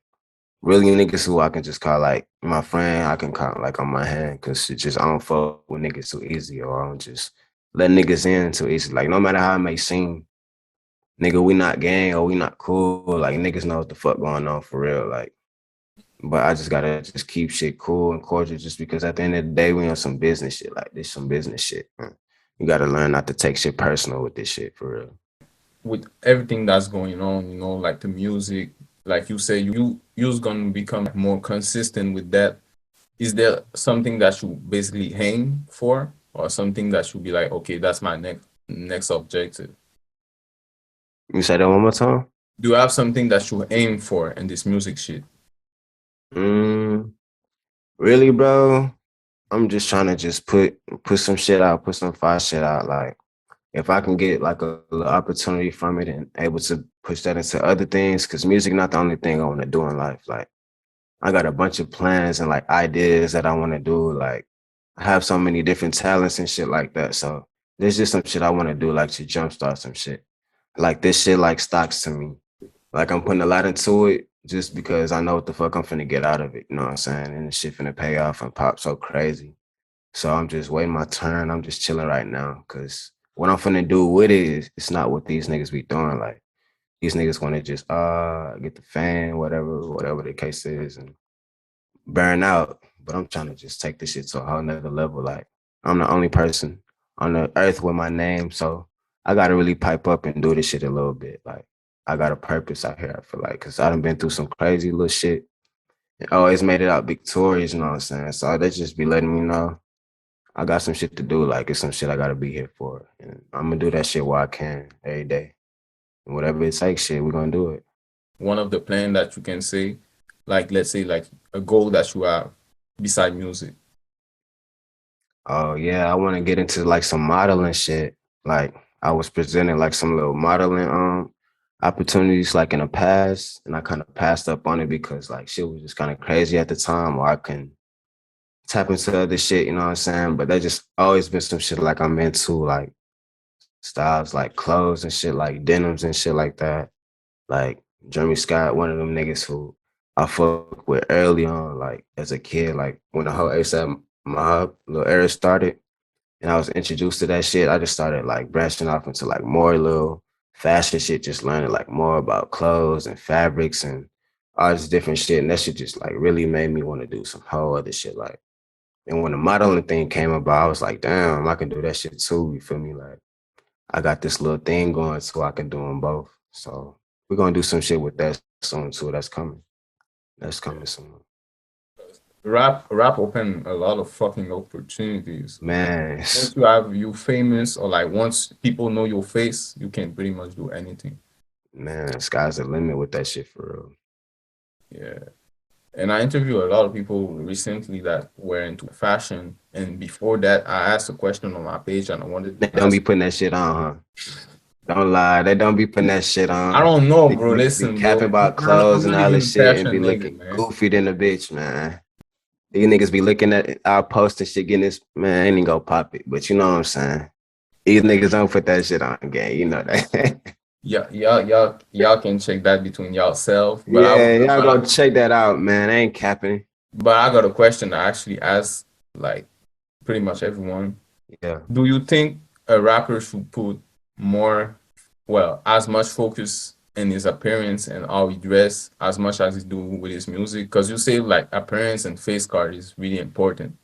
really niggas who I can just call like my friend, I can call like on my hand, because it just I don't fuck with niggas too easy, or I don't just let niggas in too easy. Like no matter how it may seem, nigga, we not gang or we not cool. Like niggas know what the fuck going on for real. Like, but I just gotta just keep shit cool and cordial, just because at the end of the day we on some business shit. Like this some business shit. Man. You gotta learn not to take shit personal with this shit for real. With everything that's going on, you know, like the music, like you say, you're gonna become more consistent with that. Is there something that you basically aim for, or something that you be like, okay, that's my next objective? You say that one more time? Do you have something that you aim for in this music shit? Mm, really, bro? I'm just trying to just put some shit out, put some fire shit out. Like if I can get like a little opportunity from it and able to push that into other things, because music not the only thing I want to do in life. Like I got a bunch of plans and like ideas that I want to do. Like I have so many different talents and shit like that. So there's just some shit I want to do, like to jumpstart some shit. Like this shit like stocks to me. Like I'm putting a lot into it just because I know what the fuck I'm finna get out of it. You know what I'm saying? And the shit finna pay off and pop so crazy. So I'm just waiting my turn. I'm just chilling right now, because what I'm finna do with it is it's not what these niggas be doing. Like these niggas want to just get the fan, whatever the case is, and burn out. But I'm trying to just take this shit to a whole nother level. Like I'm the only person on the earth with my name, so I gotta really pipe up and do this shit a little bit. Like I got a purpose out here. I feel like, because I done been through some crazy little shit and always made it out victorious. You know what I'm saying? So they just be letting me know I got some shit to do. Like it's some shit I gotta be here for, and I'm gonna do that shit while I can every day. And whatever it takes, shit, we're gonna do it. One of the plan that you can say, like let's say like a goal that you have beside music. Oh yeah, I want to get into like some modeling shit. Like I was presented like some little modeling opportunities like in the past, and I kind of passed up on it because like shit was just kind of crazy at the time, or I can tap into other shit, you know what I'm saying? But that just always been some shit like I'm into, like styles like clothes and shit, like denims and shit like that. Like Jeremy Scott, one of them niggas who I fuck with early on, like as a kid, like when the whole ASAP Mob little era started and I was introduced to that shit, I just started like branching off into like more little fashion shit, just learning like more about clothes and fabrics and all this different shit. And that shit just like really made me want to do some whole other shit. Like, and when the modeling thing came about, I was like, damn, I can do that shit too. You feel me? Like, I got this little thing going, so I can do them both. So we're gonna do some shit with that soon too. That's coming. That's coming soon. Rap open a lot of fucking opportunities. Man, Once you famous, or like once people know your face, you can pretty much do anything. man, sky's the limit with that shit for real. Yeah. And I interviewed a lot of people recently that were into fashion. And before that, I asked a question on my page and I wanted They to don't be ask. putting that shit on, huh? Don't lie. They don't be putting that shit I on. don't know, These bro. niggas be Listen, capping bro. about I'm clothes and not all even this a shit and be fashion nigga, looking man. goofy than a bitch, man. These niggas be looking at our post and shit, getting this, man, I ain't even gonna pop it. But you know what I'm saying? These niggas don't put that shit on game. You know that. Yeah, y'all can check that between y'allself. Yeah, y'all go check that out, man. I ain't capping. But I got a question I actually asked like pretty much everyone. Yeah. Do you think a rapper should put more, well, as much focus in his appearance and how he dress as much as he do with his music? Because you say like appearance and face card is really important.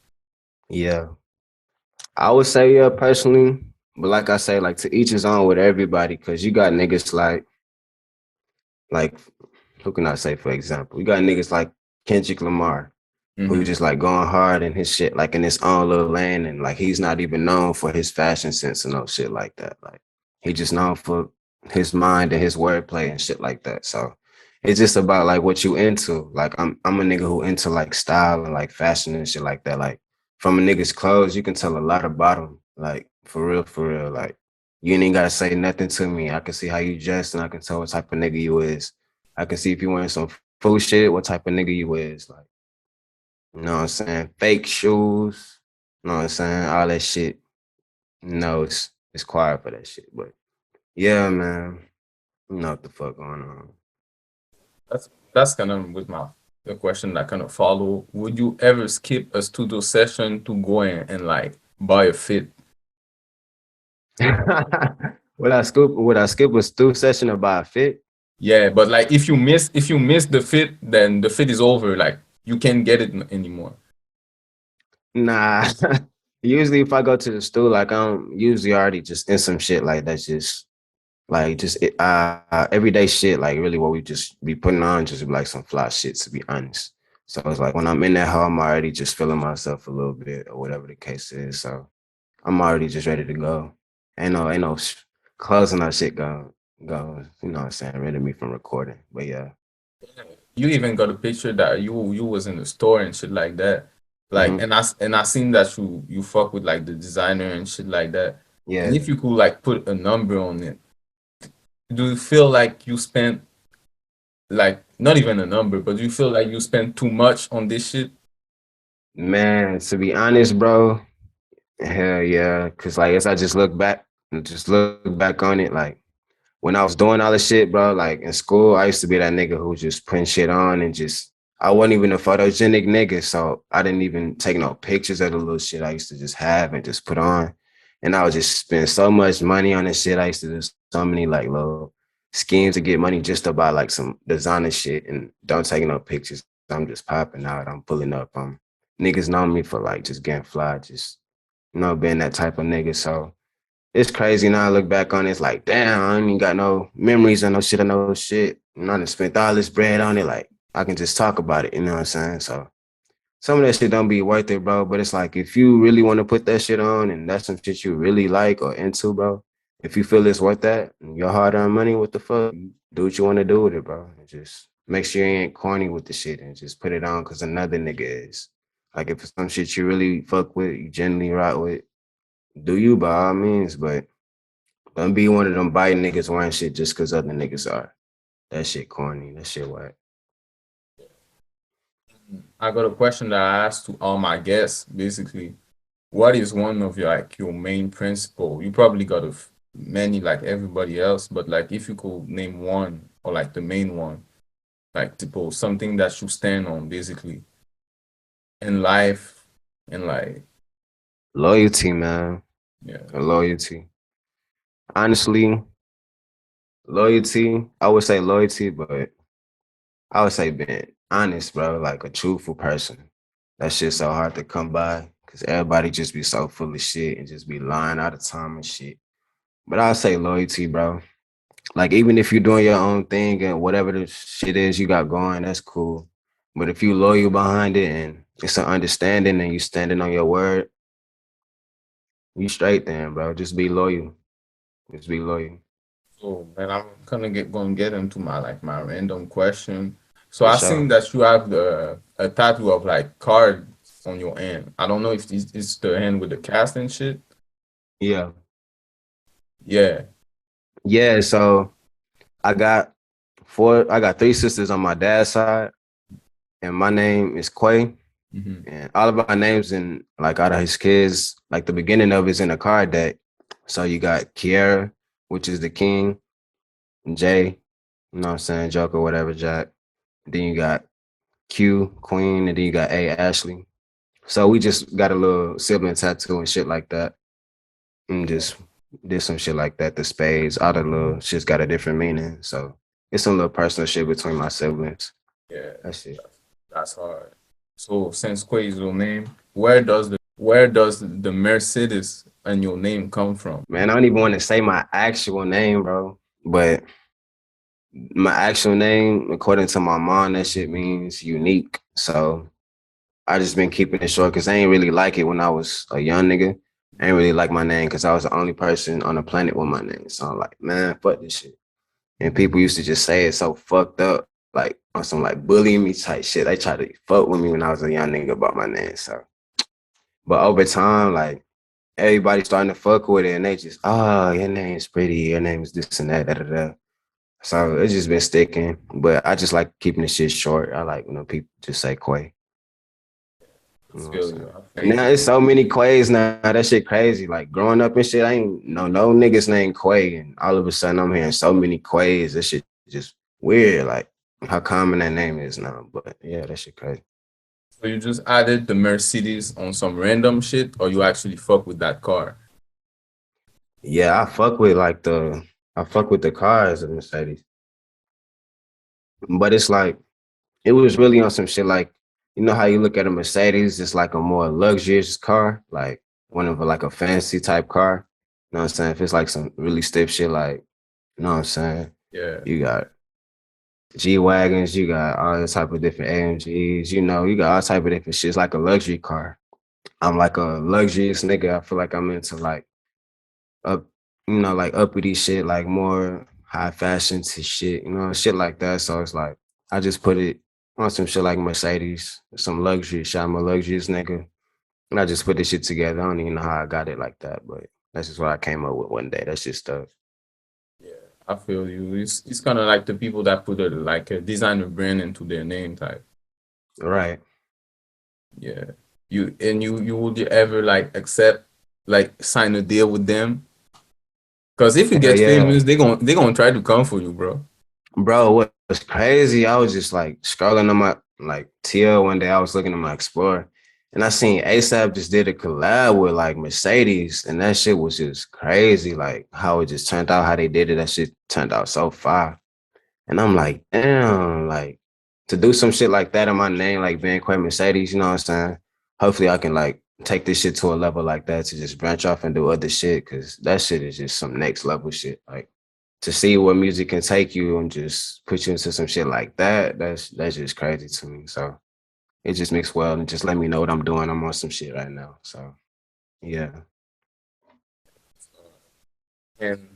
Yeah. I would say, yeah, personally. But like I say, like to each his own with everybody, because you got niggas like, who can I say, for example? You got niggas like Kendrick Lamar, who Mm-hmm. just like going hard in his shit, like in his own little lane. And like he's not even known for his fashion sense and no shit like that. Like he just known for his mind and his wordplay and shit like that. So it's just about like what you into. Like I'm a nigga who into like style and like fashion and shit like that. Like from a nigga's clothes, you can tell a lot about him. Like for real, for real. Like you ain't gotta say nothing to me. I can see how you dress and I can tell what type of nigga you is. I can see if you wearing some full shit, what type of nigga you is. Like, you know what I'm saying? Fake shoes, you know what I'm saying? All that shit. No, it's quiet for that shit. But yeah, man. You know what the fuck going on. That's kind of with my the question that kind of follow. Would you ever skip a studio session to go in and like buy a fit? Would I skip a stew session or buy a fit? Yeah, but like if you miss the fit, then the fit is over. Like you can't get it anymore. Nah. Usually if I go to the stool, like I'm usually already just in some shit like that's just like just everyday shit, like really what we just be putting on, just be like some fly shit to be honest. So it's like when I'm in that hole, I'm already just feeling myself a little bit or whatever the case is. So I'm already just ready to go. Ain't no closing that shit go, you know what I'm saying, ready me from recording. But yeah. You even got a picture that you was in the store and shit like that. Like Hmm. and I seen that you fuck with like the designer and shit like that. And Yeah. if you could like put a number on it, do you feel like you spent like not even a number, but do you feel like you spent too much on this shit? Man, to be honest, bro, hell yeah. Cause like as I just look back and just look back on it, like when I was doing all this shit, bro, like in school, I used to be that nigga who just putting shit on and just I wasn't even a photogenic nigga. So I didn't even take no pictures of the little shit I used to just have and just put on. And I would just spend so much money on this shit. I used to do so many like little schemes to get money just to buy like some designer shit and don't take no pictures. I'm just popping out. I'm pulling up. Niggas know me for like just getting fly, just being that type of nigga. So it's crazy now. I look back on it, it's like, damn, I ain't even got no memories or no shit or no shit. And I done spent all this bread on it. Like, I can just talk about it, you know what I'm saying? So some of that shit don't be worth it, bro. But it's like, if you really want to put that shit on and that's some shit you really like or into, bro, if you feel it's worth that and your hard earned money, what the fuck? You do what you want to do with it, bro. And just make sure you ain't corny with the shit and just put it on because another nigga is. Like, if it's some shit you really fuck with, you genuinely rock with, do you by all means, but don't be one of them biting niggas wearing shit just because other niggas are. That shit corny. That shit whack. I got a question that I asked to all my guests, basically. What is one of your like your main principle? You probably got many like everybody else, but like if you could name one or like the main one, like typical something that you stand on basically in life and like Loyalty, man. yeah. Loyalty. Honestly, loyalty. I would say loyalty, but I would say being honest, bro. Like a truthful person. That shit's so hard to come by because everybody just be so full of shit and just be lying all the time and shit. But I'll say loyalty, bro. Like even if you're doing your own thing and whatever the shit is you got going, that's cool. But if you loyal behind it and it's an understanding and you standing on your word, you straight then, bro. Just be loyal. Just be loyal. So man, I'm gonna get into my like my random question. So For I seen sure. that you have the a tattoo of like cards on your hand. I don't know if it's the hand with the cast and shit. Yeah. Yeah. Yeah. So I got I got three sisters on my dad's side, and my name is Quay. Hmm. And all of our names in like out of his kids, like the beginning of it's in a card deck. So you got Kiera, which is the king, Jay, you know what I'm saying, Joker, whatever, Jack. Then you got Q, Queen, and then you got A, Ashley. So we just got a little sibling tattoo and shit like that. And just did some shit like that. The spades, all the little shit's got a different meaning. So it's some little personal shit between my siblings. Yeah. That's it. That's hard. So since Quay is your name, where does the Mercedes and your name come from? Man, I don't even want to say my actual name, bro. But my actual name, according to my mom, that shit means unique. So I just been keeping it short because I ain't really like it when I was a young nigga. I ain't really like my name because I was the only person on the planet with my name. So I'm like, man, fuck this shit. And people used to just say it so fucked up. like on some like bullying me type shit. They tried to fuck with me when I was a young nigga about my name. So, but over time, like everybody starting to fuck with it, and they just, oh, your name's pretty, your name's this and that, da da da. So it's just been sticking. But I just like keeping the shit short. I like when people just say Quay. I You know what I'm feel you. saying? I And feel now you. it's so many Quays now. That shit crazy. Like growing up and shit, I ain't know no niggas named Quay. And all of a sudden I'm hearing so many Quays. That shit just weird. Like how common that name is now. But yeah, that shit crazy. So you just added the Mercedes on some random shit, or you actually fuck with that car? Yeah, I fuck with the cars of Mercedes. But it's like it was really on some shit like you know how you look at a Mercedes, it's like a more luxurious car, like one of like a fancy type car. You know what I'm saying? If it's like some really stiff shit, like you know what I'm saying? Yeah. You got G wagons, you got all the type of different AMGs, you know, you got all type of different shit. It's like a luxury car. I'm like a luxurious nigga. I feel like I'm into like up, you know, like uppity shit, like more high fashion to shit, you know, shit like that. So it's like I just put it on some shit like Mercedes, some luxury shit. I'm a luxurious nigga. And I just put this shit together. I don't even know how I got it like that, but that's just what I came up with one day. That's just stuff. Yeah, I feel you. It's kind of like the people that put a designer brand into their name type. Right. Yeah. You would you ever like accept like sign a deal with them? Because if you Hell get yeah. famous, they gonna try to come for you, bro. Bro, what was crazy? I was just like scrolling on my like TL one day. I was looking at my Explorer and I seen ASAP just did a collab with like Mercedes, and that shit was just crazy. Like how it just turned out, how they did it. That shit turned out so fire. And I'm like, damn, like to do some shit like that in my name, like being Quay Mercedes, you know what I'm saying? Hopefully I can like take this shit to a level like that to just branch off and do other shit. Cause that shit is just some next level shit. Like to see where music can take you and just put you into some shit like that, that's just crazy to me. So it just mixed well and just let me know what I'm doing. I'm on some shit right now. So yeah. And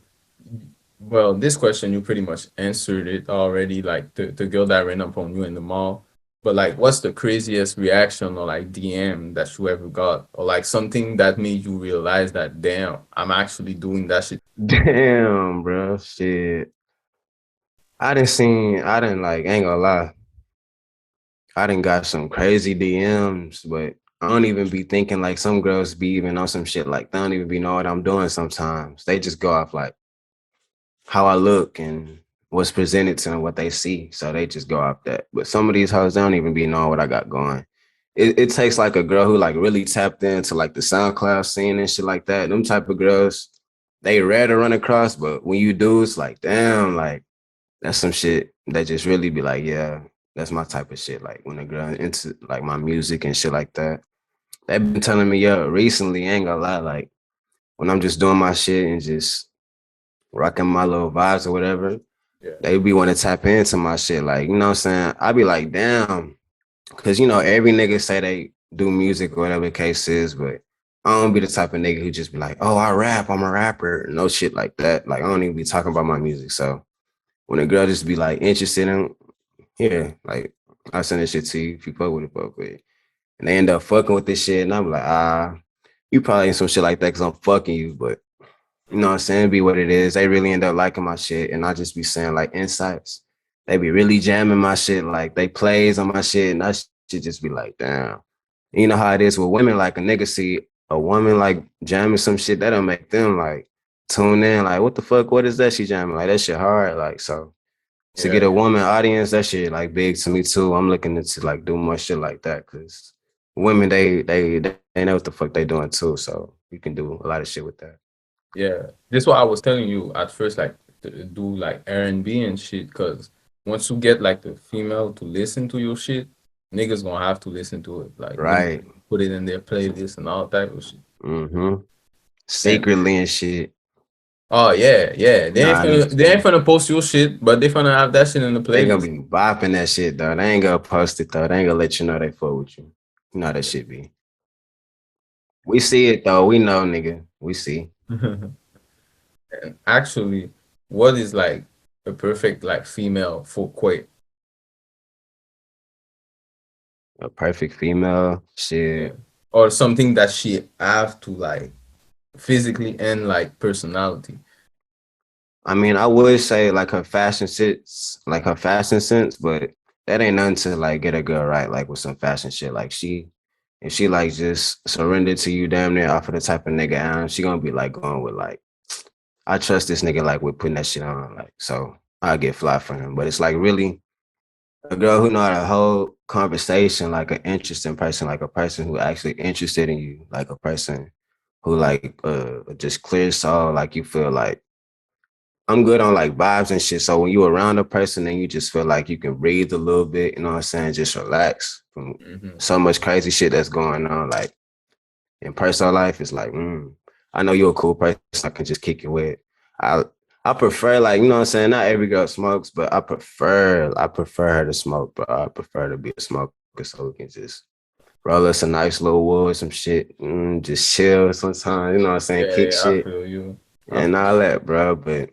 well, this question you pretty much answered it already, like the girl that ran up on you in the mall. But like, what's the craziest reaction or like DM that you ever got, or like something that made you realize that damn, I'm actually doing that shit? Damn, bro. Shit. I didn't like, ain't gonna lie. I done got some crazy DMs, but I don't even be thinking like some girls be even on some shit like they don't even be know what I'm doing sometimes. They just go off like how I look and what's presented to them, what they see. So they just go off that. But some of these hoes, they don't even be knowing what I got going. It takes like a girl who like really tapped into like the SoundCloud scene and shit like that. Them type of girls, they rare to run across, but when you do, it's like, damn, like that's some shit that just really be like, yeah, that's my type of shit. Like when a girl into like my music and shit like that. They've been telling me, yeah, recently, ain't gonna lie, like when I'm just doing my shit and just rocking my little vibes or whatever, Yeah, they be want to tap into my shit. Like, you know what I'm saying? I be like, damn, because you know, every nigga say they do music or whatever the case is, but I don't be the type of nigga who just be like, oh, I rap, I'm a rapper, no shit like that. Like I don't even be talking about my music. So when a girl just be like interested in, yeah, like I send this shit to you if you fuck with it, fuck with it. And they end up fucking with this shit, and I'm like, you probably ain't some shit like that because I'm fucking you, but you know what I'm saying? Be what it is. They really end up liking my shit, and I just be saying like insights. They be really jamming my shit, like they plays on my shit, and I should just be like, damn. You know how it is with women, like a nigga see a woman like jamming some shit, that'll make them like tune in, like, what the fuck? What is that she jamming? Like that shit hard. Like, so to get yeah, a woman audience, that shit like big to me too. I'm looking into like do more shit like that because women they know what the fuck they doing too. So you can do a lot of shit with that. yeah. This is what I was telling you at first, like to do like R&B and shit. Because once you get like the female to listen to your shit, niggas gonna have to listen to it. Like niggas Right. put it in their playlist and all type of shit. Mm-hmm. And Secretly and shit. oh yeah, yeah. Nah, I'm just They ain't kidding. finna post your shit, but they finna have that shit in the They gonna playlist. be bopping that shit though. They ain't gonna post it though. They ain't gonna let you know they fuck with you. You know how that shit be. We see it though. We know, nigga. We see. And actually, what is like a perfect like female for Quay? A perfect female, Yeah. shit. Or something that she have to like physically and like personality. I mean, I would say like her fashion sense, but that ain't nothing to like get a girl right, like with some fashion shit. Like if she like just surrender to you damn near off of the type of nigga I am, she gonna be like going with like, I trust this nigga like with putting that shit on, like so I get fly for him. But it's like really a girl who know how to hold conversation, like an interesting person, like a person who actually interested in you, like a person who like just clear soul, like you feel like I'm good on like vibes and shit. So when you around a person and you just feel like you can breathe a little bit, you know what I'm saying? Just relax from Mm-hmm. so much crazy shit that's going on. Like in personal life, it's like, I know you're a cool person. I can just kick it with. I I prefer like, you know what I'm saying? Not every girl smokes, but I prefer her to smoke, bro. I prefer to be a smoker so we can just roll us a nice little wood, some shit, just chill sometimes, you know what I'm saying? Yeah, Kick yeah, I shit feel you. I and feel all that, bro. But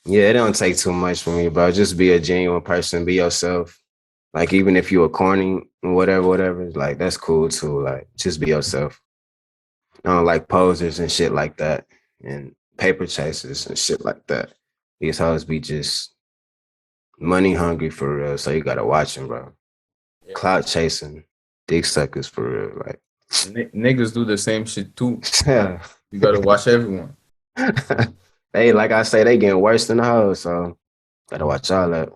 yeah, it don't take too much from me, bro. Just be a genuine person, be yourself. Like even if you are corny, whatever, like that's cool too. Like just be yourself. I don't like posers and shit like that, and paper chasers and shit like that. These hoes be just money hungry for real, so you gotta watch them, bro. yeah. Clout chasing, dick suckers for real, like. Niggas do the same shit too. Yeah. You gotta watch everyone. They like I say, they getting worse than the hoes, so gotta watch all that.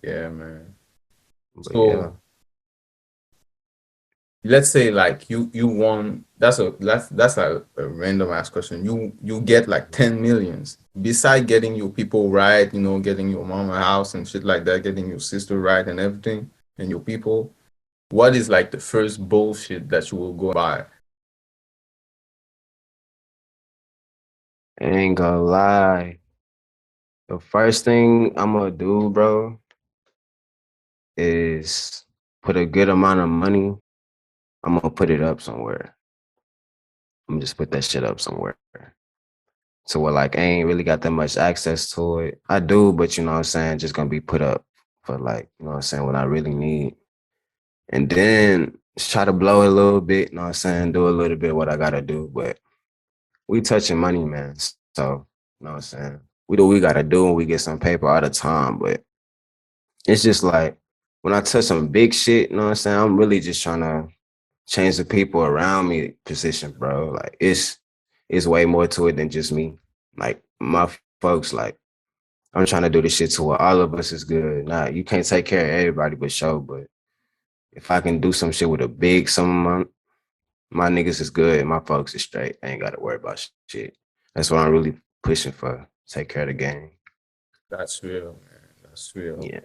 Yeah, man. But So yeah. let's say like you won. That's a random ass question. You get like 10 millions. Beside getting your people right, getting your mom a house and shit like that, getting your sister right and everything, and your people. What is like the first bullshit that you will go buy? Ain't gonna lie. The first thing I'm gonna do, bro, is put a good amount of money. I'm gonna put it up somewhere. I'm just put that shit up somewhere. So where like I ain't really got that much access to it. I do, but you know what I'm saying, just gonna be put up for like, you know what I'm saying, what I really need. And then just try to blow it a little bit, you know what I'm saying, do a little bit what I gotta do. But we touching money, man. So, you know what I'm saying? We do what we gotta do and we get some paper all the time, but it's just like when I touch some big shit, you know what I'm saying? I'm really just trying to change the people around me position, bro. Like it's way more to it than just me. Like my folks, like I'm trying to do this shit to where all of us is good. Nah, you can't take care of everybody but show, but if I can do some shit with a big sum of my niggas is good, my folks is straight. I ain't gotta worry about shit. That's what I'm really pushing for. Take care of the game. That's real, man. That's real. Yeah.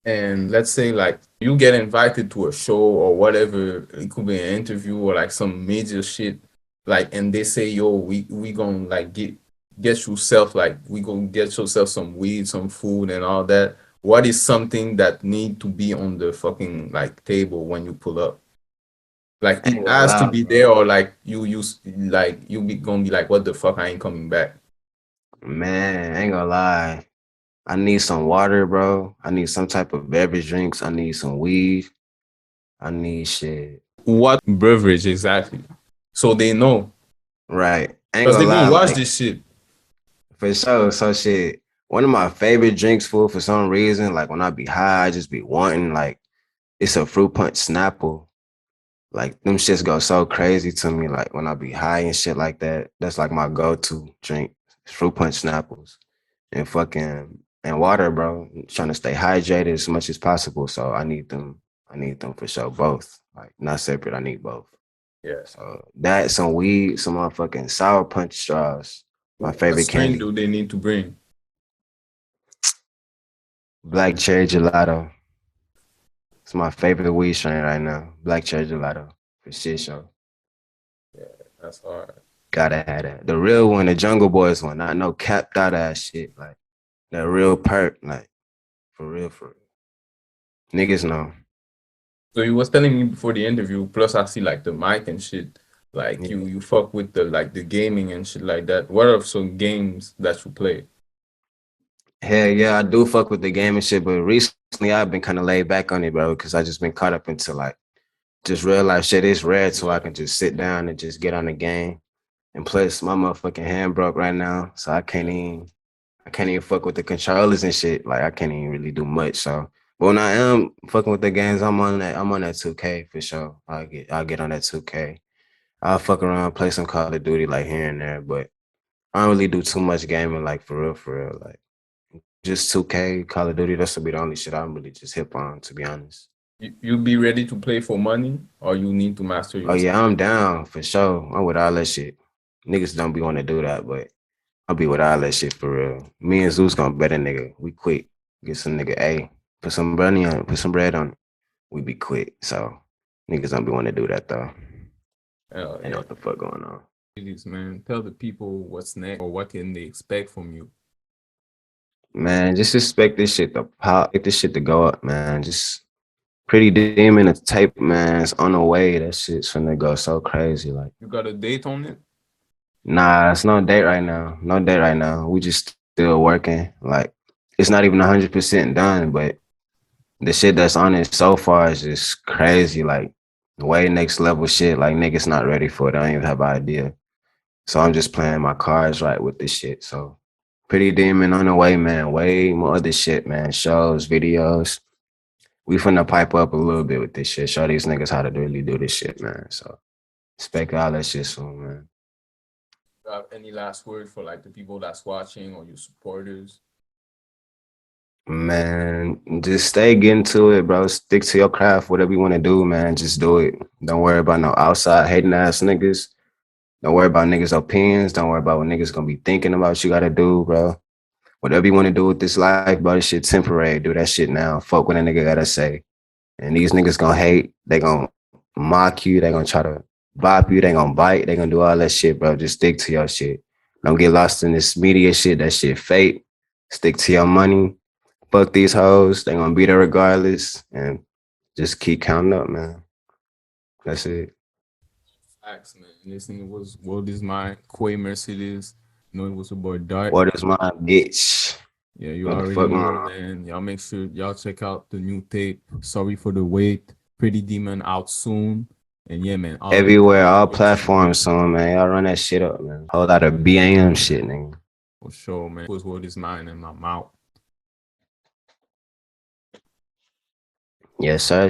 And let's say like you get invited to a show or whatever, it could be an interview or like some major shit, like and they say, yo, we gonna like get yourself like we gonna get yourself some weed, some food and all that. What is something that need to be on the fucking like table when you pull up? Like I it ain't gonna has to lie, be there bro. or like you be gonna be like, what the fuck, I ain't coming back. Man, I ain't gonna lie. I need some water, bro. I need some type of beverage drinks. I need some weed. I need shit. What beverage exactly? So they know. Right. I ain't Because gonna they lie, gonna watch like this shit. for sure. So shit. One of my favorite drinks for some reason, like when I be high, I just be wanting like it's a fruit punch Snapple. Like them shits go so crazy to me. Like when I be high and shit like that, that's like my go-to drink. Fruit punch Snapples and fucking and water, bro. I'm trying to stay hydrated as much as possible. So I need them. I need them for sure. Both. Like not separate. I need both. Yeah. So that, some weed, some motherfucking sour punch straws. My What favorite strain candy. do they need to bring? Black cherry gelato. It's my favorite weed strain right now. Black cherry gelato. For shit show. Yeah, that's hard. Gotta have that. The real one, the Jungle Boys one, not no capped out ass shit. Like that real perk, like for real, for real. Niggas know. So you was telling me before the interview, plus I see like the mic and shit, like you Yeah. you fuck with the like the gaming and shit like that. What are some games that you play? Hell yeah, I do fuck with the game and shit, but recently I've been kind of laid back on it, bro, because I just been caught up into like just real life shit. It's red, so I can just sit down and just get on the game. And plus, my motherfucking hand broke right now, so I can't even fuck with the controllers and shit. Like I can't even really do much. So, but when I am fucking with the games, I'm on that 2K for sure. I'll get on that 2K. I'll fuck around, play some Call of Duty like here and there, but I don't really do too much gaming like for real. Like just 2K, Call of Duty. That's will be the only shit I'm really just hip on, to be honest. You be ready to play for money, or you need to master Oh your yeah, skill? I'm down for sure. I'm with all that shit. Niggas don't be want to do that, but I'll be with all that shit for real. Me and Zeus gonna bet a nigga. We quick. Get some nigga A. Put some money on it. Put some bread on it. We be quick. So niggas don't be want to do that though. They know Yeah, what the fuck going on. please, man. Tell the people what's next or what can they expect from you. Man, just expect this shit to pop. Get this shit to go up, man. Just Pretty Demon and tape, man. It's on the way. That shit's finna go so crazy. Like, You got a date on it? nah, it's no date right now. No date right now. We just still working. Like, it's not even 100% done, but the shit that's on it so far is just crazy. Like, way next level shit. Like, niggas not ready for it. I don't even have an idea. So I'm just playing my cards right with this shit. So, Pretty Demon on the way, man. Way more other shit, man. Shows, videos. We finna pipe up a little bit with this shit. Show these niggas how to really do this shit, man. So expect all that shit soon, man. You have any last word for like the people that's watching or your supporters? Man, just stay getting to it, bro. Stick to your craft, whatever you want to do, man. Just do it. Don't worry about no outside hating ass niggas. Don't worry about niggas' opinions. Don't worry about what niggas gonna be thinking about you gotta do, bro. Whatever you want to do with this life, bro, this shit temporary. Do that shit now. Fuck what a nigga gotta say. And these niggas gonna hate. They gonna mock you. They gonna try to bop you. They gonna bite. They gonna do all that shit, bro. Just stick to your shit. Don't get lost in this media shit. That shit fake. Stick to your money. Fuck these hoes. They gonna be there regardless. And just keep counting up, man. That's it. Facts, man. Listen, it was World is Mine, Quay Mercedes. You know, it was your boy Dart. What is my bitch? Yeah, you What the already fuck going know, on? man. Y'all make sure y'all check out the new tape. Sorry for the wait. Pretty Demon out soon. And yeah, man, all the Everywhere, all platforms, son, man. Y'all run that shit up, man. Whole lot of BAM shit, nigga. for sure, man. It was World is Mine in my mouth. Yes, sir.